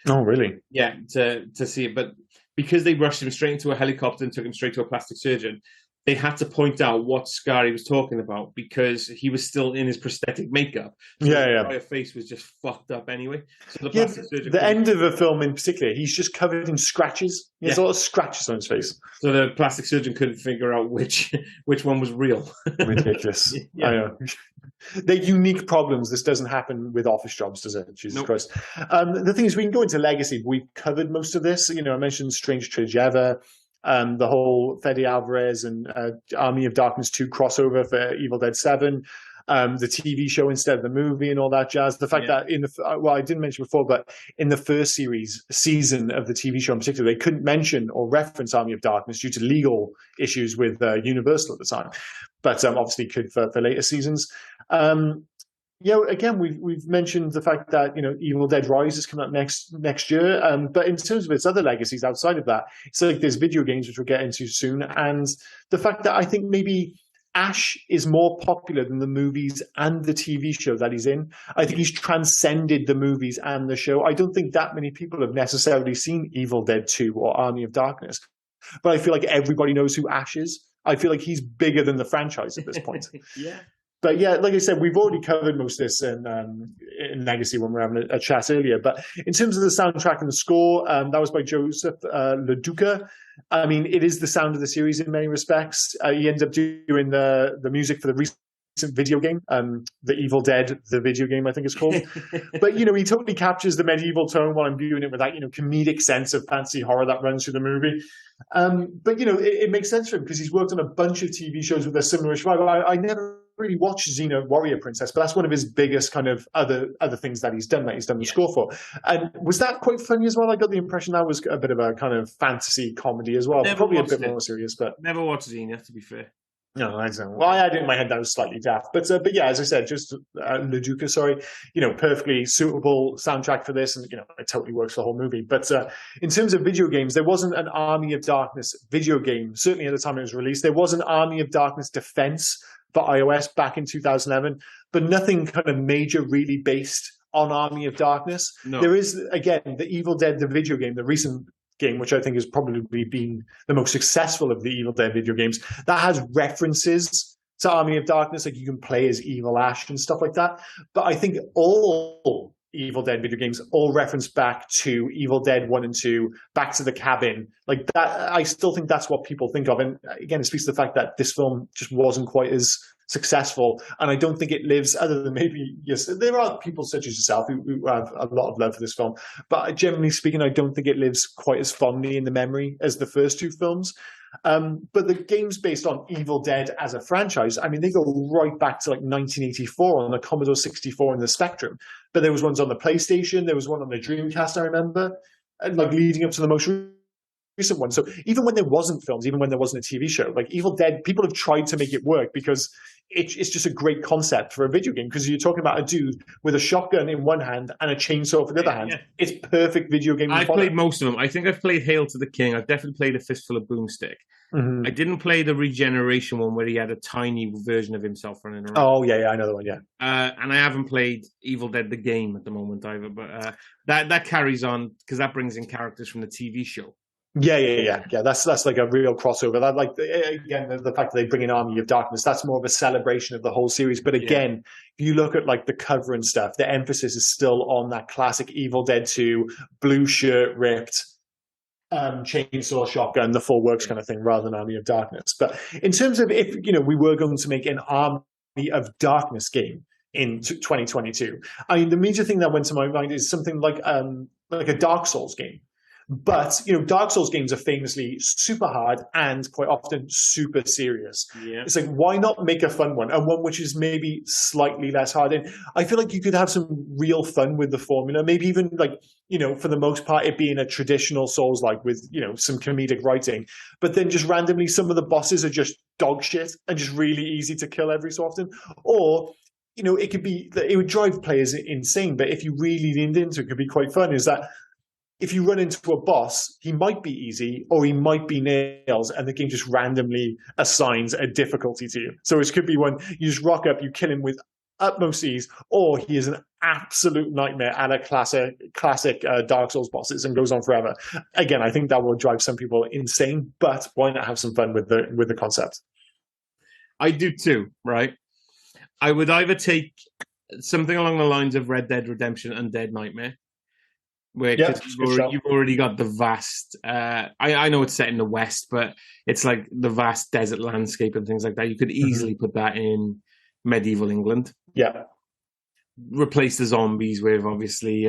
Oh, really? Yeah, to see it, but because they rushed him straight into a helicopter and took him straight to a plastic surgeon, they had to point out what scar he was talking about because he was still in his prosthetic makeup. So his entire face was just fucked up anyway. So the plastic surgeon. The end of the film in particular, he's just covered in scratches. He has a lot of scratches on his face. So the plastic surgeon couldn't figure out which one was real. Ridiculous. I know. They're unique problems. This doesn't happen with office jobs, does it? Jesus Christ. The thing is, we can go into legacy. We've covered most of this. I mentioned Strangest Trilogy Ever. The whole Fede Alvarez and Army of Darkness 2 crossover for Evil Dead 7, the TV show instead of the movie and all that jazz. The fact that I didn't mention before, but in the first season of the TV show in particular, they couldn't mention or reference Army of Darkness due to legal issues with Universal at the time, but obviously could for later seasons. Again, we've mentioned the fact that Evil Dead Rise is coming up next year, but in terms of its other legacies outside of that, it's like there's video games which we'll get into soon, and the fact that I think maybe Ash is more popular than the movies and the TV show that he's in. I think he's transcended the movies and the show. I don't think that many people have necessarily seen Evil Dead 2 or Army of Darkness, but I feel like everybody knows who Ash is. I feel like he's bigger than the franchise at this point. Yeah. But yeah, like I said, we've already covered most of this in Legacy when we were having a chat earlier. But in terms of the soundtrack and the score, that was by Joseph LaDuca. I mean, it is the sound of the series in many respects. He ended up doing the music for the recent video game, The Evil Dead, the video game, I think it's called. But, he totally captures the medieval tone while imbuing it with that, comedic sense of fancy horror that runs through the movie. But, it makes sense for him because he's worked on a bunch of TV shows with a similar vibe. I never really watched Xena Warrior Princess, but that's one of his biggest kind of other things that he's done the score for. And was that quite funny as well? I got the impression that was a bit of a kind of fantasy comedy as well. Probably a bit more serious, but never watched Xena, to be fair. No, exactly. Well, I had it in my head that was slightly daft, but yeah, as I said, just Leduca, sorry, perfectly suitable soundtrack for this, and it totally works for the whole movie. But in terms of video games, there wasn't an Army of Darkness video game. Certainly at the time it was released, there was an Army of Darkness Defense for iOS back in 2011, but nothing kind of major really based on Army of Darkness. No. There is, again, the Evil Dead, the video game, the recent game, which I think has probably been the most successful of the Evil Dead video games, that has references to Army of Darkness, like you can play as Evil Ash and stuff like that. But I think all Evil Dead video games all reference back to Evil Dead 1 and 2, back to the cabin. Like that, I still think that's what people think of. And again, it speaks to the fact that this film just wasn't quite as successful, and I don't think it lives, other than maybe, yes, there are people such as yourself who have a lot of love for this film, but generally speaking, I don't think it lives quite as fondly in the memory as the first two films. But the games based on Evil Dead as a franchise, I mean, they go right back to like 1984 on the Commodore 64 and the Spectrum. But there was ones on the PlayStation, there was one on the Dreamcast, I remember, and like leading up to the most recent one. So even when there wasn't films, even when there wasn't a TV show, like Evil Dead, people have tried to make it work because it's just a great concept for a video game, because you're talking about a dude with a shotgun in one hand and a chainsaw for the other hand. Yeah. It's perfect video game. I've played most of them. I think I've played Hail to the King. I've definitely played A Fistful of Boomstick. Mm-hmm. I didn't play the Regeneration one where he had a tiny version of himself running around. Oh, yeah, I know the one, yeah. And I haven't played Evil Dead the game at the moment either, but that carries on because that brings in characters from the TV show. Yeah. That's like a real crossover. That, like, again, the fact that they bring in Army of Darkness, that's more of a celebration of the whole series. But again, if you look at like the cover and stuff, the emphasis is still on that classic Evil Dead 2, blue shirt ripped, chainsaw, shotgun, the full works kind of thing, rather than Army of Darkness. But in terms of if we were going to make an Army of Darkness game in 2022, I mean, the major thing that went to my mind is something like a Dark Souls game. But, Dark Souls games are famously super hard and quite often super serious. Yeah. It's like, why not make a fun one? And one which is maybe slightly less hard. And I feel like you could have some real fun with the formula. Maybe even like, for the most part, it being a traditional Souls-like with, some comedic writing. But then just randomly, some of the bosses are just dog shit and just really easy to kill every so often. Or, it could be that it would drive players insane. But if you really leaned into it, could be quite fun, is that if you run into a boss, he might be easy or he might be nails, and the game just randomly assigns a difficulty to you. So it could be one you just rock up, you kill him with utmost ease, or he is an absolute nightmare at a classic Dark Souls bosses and goes on forever. Again, I think that will drive some people insane, but why not have some fun with the concept? I do too, right? I would either take something along the lines of Red Dead Redemption Undead Nightmare, where you've already got the vast, I know it's set in the West, but it's like the vast desert landscape and things like that. You could easily put that in medieval England. Yeah. Replace the zombies with, obviously,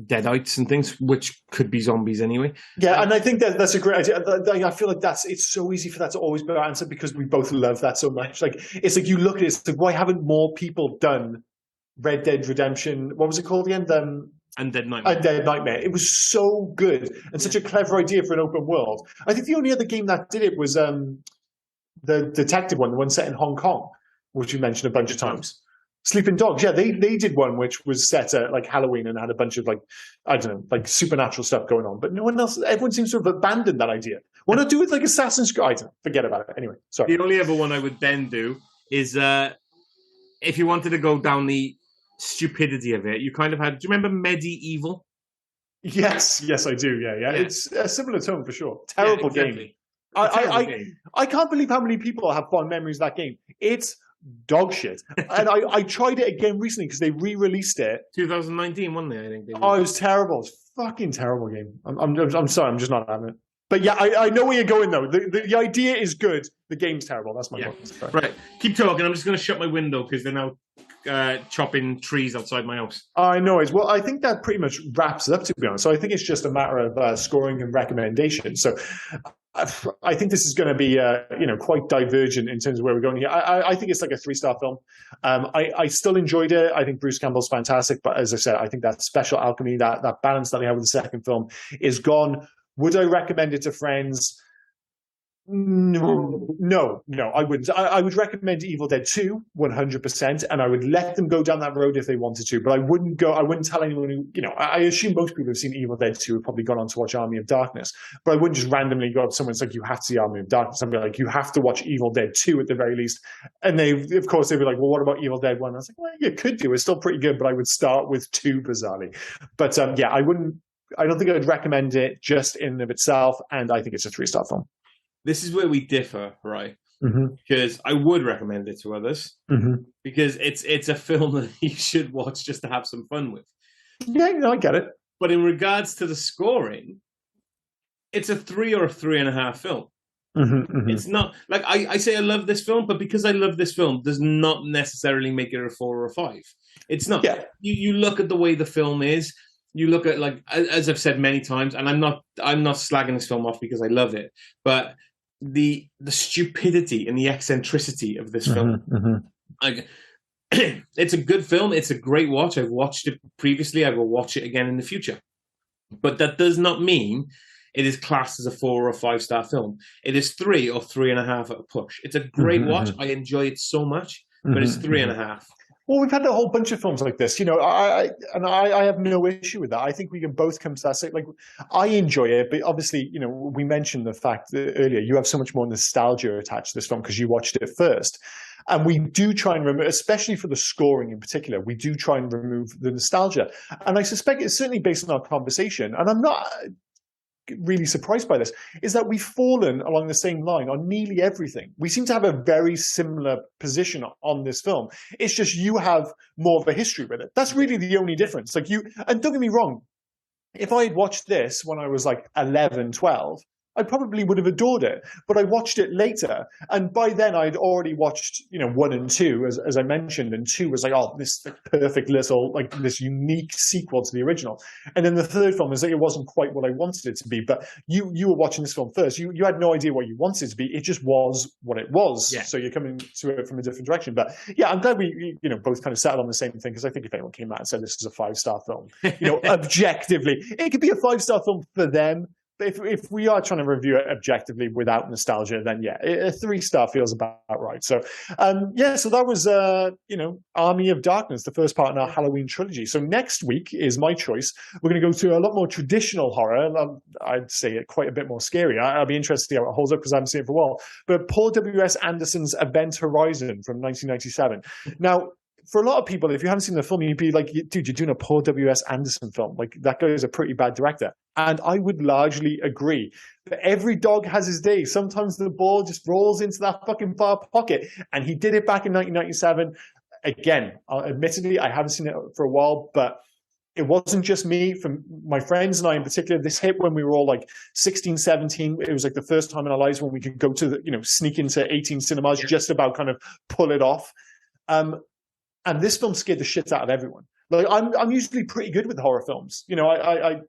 deadites and things, which could be zombies anyway. Yeah, and I think that's a great idea. I feel like it's so easy for that to always be our answer because we both love that so much. Like, it's like you look at it, it's like, why haven't more people done Red Dead Redemption? What was it called again? Undead Nightmare. It was so good and such a clever idea for an open world. I think the only other game that did it was the detective one, the one set in Hong Kong, which you mentioned a bunch of times. Sleeping Dogs, yeah, they did one which was set at like Halloween and had a bunch of like supernatural stuff going on. But no one else, everyone seems to have abandoned that idea. Why not do it like Assassin's Creed? I don't know, forget about it. Anyway, sorry. The only other one I would then do is if you wanted to go down the stupidity of it, you kind of had, do you remember Medieval? Yes, I do. Yeah. It's a similar tone for sure. Terrible game. I can't believe how many people have fond memories of that game. It's dog shit. And I tried it again recently because they re-released it. 2019, wasn't they? I think. Oh, it was terrible. It's a fucking terrible game. I'm sorry, I'm just not having it. But yeah, I know where you're going though. The idea is good. The game's terrible. That's my point. Right. Keep talking. I'm just going to shut my window because they're now chopping trees outside my house. I know it. Well, I think that pretty much wraps it up, to be honest. So I think it's just a matter of scoring and recommendation. So I think this is going to be, quite divergent in terms of where we're going here. I think it's like a 3-star film. I still enjoyed it. I think Bruce Campbell's fantastic, but as I said, I think that special alchemy, that balance that they have with the second film, is gone. Would I recommend it to friends? No, I wouldn't. I would recommend Evil Dead 2 100%, and I would let them go down that road if they wanted to, but I wouldn't tell anyone who, I assume most people who've seen Evil Dead 2 have probably gone on to watch Army of Darkness, but I wouldn't just randomly go up to someone and say, like, you have to see Army of Darkness. I'd be like, you have to watch Evil Dead 2 at the very least. And they'd be like, well, what about Evil Dead 1? I was like, well, you could do. It's still pretty good, but I would start with 2, bizarrely. But I don't think I'd recommend it just in and of itself, and I think it's a 3-star film. This is where we differ, right? Mm-hmm. Because I would recommend it to others, mm-hmm. because it's a film that you should watch just to have some fun with. Yeah, I get it. But in regards to the scoring, it's a 3 or a 3.5 film. Mm-hmm, mm-hmm. It's not like I say I love this film, but because I love this film does not necessarily make it a 4 or a 5. It's not. Yeah. You look at the way the film is. You look at, like, as I've said many times, and I'm not slagging this film off because I love it, but the stupidity and the eccentricity of this film. Mm-hmm. Like, it's a good film. It's a great watch. I've watched it previously. I will watch it again in the future. But that does not mean it is classed as a 4 or a 5-star film. It is 3 or 3.5 at a push. It's a great watch. I enjoy it so much, but it's 3.5. Well, we've had a whole bunch of films like this, I have no issue with that. I think we can both come to that. Like, I enjoy it, but obviously, we mentioned the fact that earlier you have so much more nostalgia attached to this film because you watched it first. And we do try and remove, especially for the scoring in particular, we do try and remove the nostalgia. And I suspect it's certainly based on our conversation, and I'm not really surprised by this, is that we've fallen along the same line on nearly everything. We seem to have a very similar position on this film. It's just you have more of a history with it. That's really the only difference. Like, and don't get me wrong, if I had watched this when I was like 11, 12, I probably would have adored it, but I watched it later, and by then I'd already watched, 1 and 2, as I mentioned, and 2 was like, oh, this perfect little, like, this unique sequel to the original, and then the third film is like, it wasn't quite what I wanted it to be. But you were watching this film first. You had no idea what you wanted it to be. It just was what it was. Yeah. So you're coming to it from a different direction. But yeah, I'm glad we both kind of settled on the same thing, because I think if anyone came out and said this is a 5-star film, objectively, it could be a 5-star film for them. If we are trying to review it objectively without nostalgia, then yeah, a 3-star feels about right. So, so that was, Army of Darkness, the first part in our Halloween trilogy. So next week is my choice. We're going to go to a lot more traditional horror. I'd say it quite a bit more scary. I'll be interested to see how it holds up because I haven't seen it for a while. But Paul W.S. Anderson's Event Horizon from 1997. Now, for a lot of people, if you haven't seen the film, you'd be like, dude, you're doing a Paul W.S. Anderson film. Like, that guy is a pretty bad director. And I would largely agree. But every dog has his day. Sometimes the ball just rolls into that fucking far pocket. And he did it back in 1997. Again, admittedly, I haven't seen it for a while, but it wasn't just me. From my friends and I in particular, this hit when we were all like 16, 17. It was like the first time in our lives when we could go to sneak into 18 cinemas, just about kind of pull it off. And this film scared the shit out of everyone. Like, I'm usually pretty good with horror films. I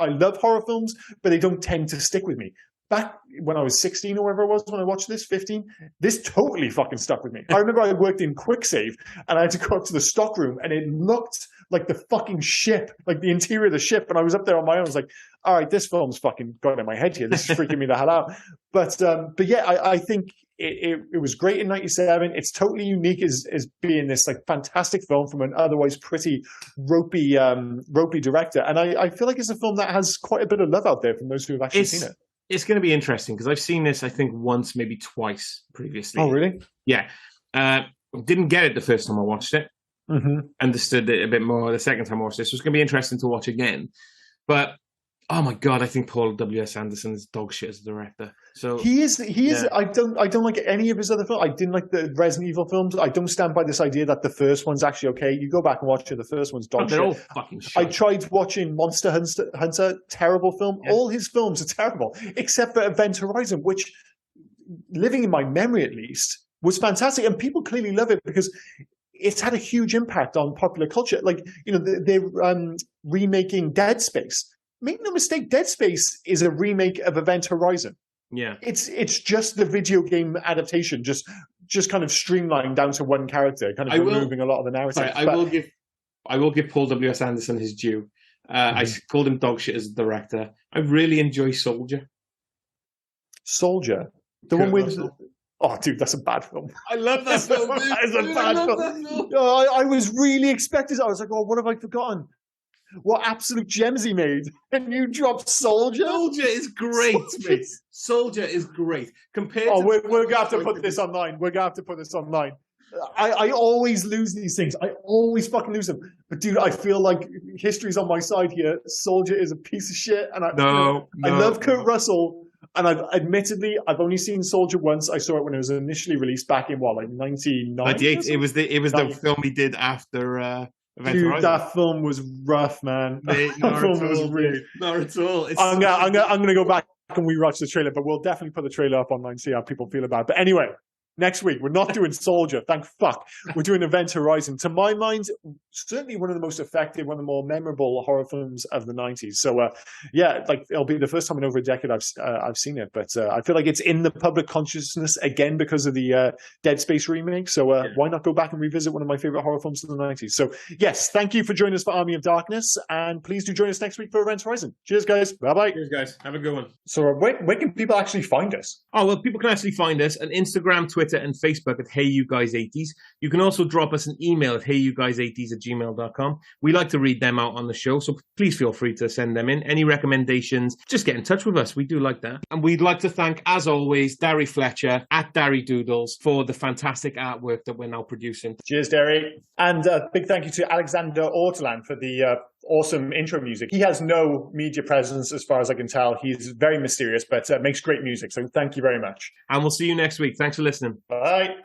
love horror films, but they don't tend to stick with me. Back when I was 16 or whatever it was when I watched this, 15, this totally fucking stuck with me. I remember I worked in QuickSave and I had to go up to the stockroom and it looked like the fucking ship, like the interior of the ship. And I was up there on my own. I was like, all right, this film's fucking got in my head here. This is freaking me the hell out. But yeah, I think it was great in 97. It's totally unique as being this like fantastic film from an otherwise pretty ropey director. And I feel like it's a film that has quite a bit of love out there from those who have actually seen it. It's going to be interesting because I've seen this, I think, once, maybe twice previously. Oh, really? Yeah. Didn't get it the first time I watched it. Mm-hmm. Understood it a bit more the second time I watched this. So it's going to be interesting to watch again. But oh my god, I think Paul W.S. Anderson is dog shit as a director. So he is. Yeah. I don't like any of his other films. I didn't like the Resident Evil films. I don't stand by this idea that the first one's actually okay. You go back and watch it. The first one's dog shit. They're all fucking shit. I tried watching Monster Hunter, terrible film. Yeah. All his films are terrible, except for Event Horizon, which, living in my memory at least, was fantastic, and people clearly love it because it's had a huge impact on popular culture. Like, they're remaking Dead Space. Make no mistake, Dead Space is a remake of Event Horizon. Yeah. It's just the video game adaptation, just kind of streamlined down to one character, kind of removing a lot of the narrative. Sorry, I will give Paul W.S. Anderson his due. I called him dog shit as a director. I really enjoy Soldier. Soldier? The Kurt one with... Russell. Oh, dude, that's a bad film. I love that film. That is a bad film. I was really expecting. I was like, oh, what have I forgotten? What absolute gems he made. And you dropped Soldier? Soldier is great, mate. Soldier is great. Compared to... we're going to have to put this online. We're going to have to put this online. I always lose these things. I always fucking lose them. But, dude, I feel like history's on my side here. Soldier is a piece of shit. And I love Kurt Russell. And I've only seen Soldier once. I saw it when it was initially released back in 1998. It was the film he did after Event Horizon. That film was rough, man. Mate, that film was really not at all. I'm gonna go back and rewatch the trailer, but we'll definitely put the trailer up online, see how people feel about it. But anyway, next week, we're not doing Soldier, thank fuck. We're doing Event Horizon. To my mind, certainly one of the most effective, one of the more memorable horror films of the 90s. So, it'll be the first time in over a decade I've seen it. But I feel like it's in the public consciousness again because of the Dead Space remake. So why not go back and revisit one of my favorite horror films of the 90s? So, yes, thank you for joining us for Army of Darkness. And please do join us next week for Event Horizon. Cheers, guys. Bye-bye. Cheers, guys. Have a good one. So where can people actually find us? Oh, well, people can actually find us on Instagram, Twitter, and Facebook at HeyYouGuys80s. You can also drop us an email at HeyYouGuys80s@gmail.com. We like to read them out on the show, so please feel free to send them in. Any recommendations, just get in touch with us. We do like that. And we'd like to thank, as always, Darry Fletcher at Darry Doodles for the fantastic artwork that we're now producing. Cheers, Darry. And a big thank you to Alexander Ortolan for the awesome intro music. He has no media presence as far as I can tell. He's very mysterious, but makes great music. So thank you very much. And we'll see you next week. Thanks for listening. Bye.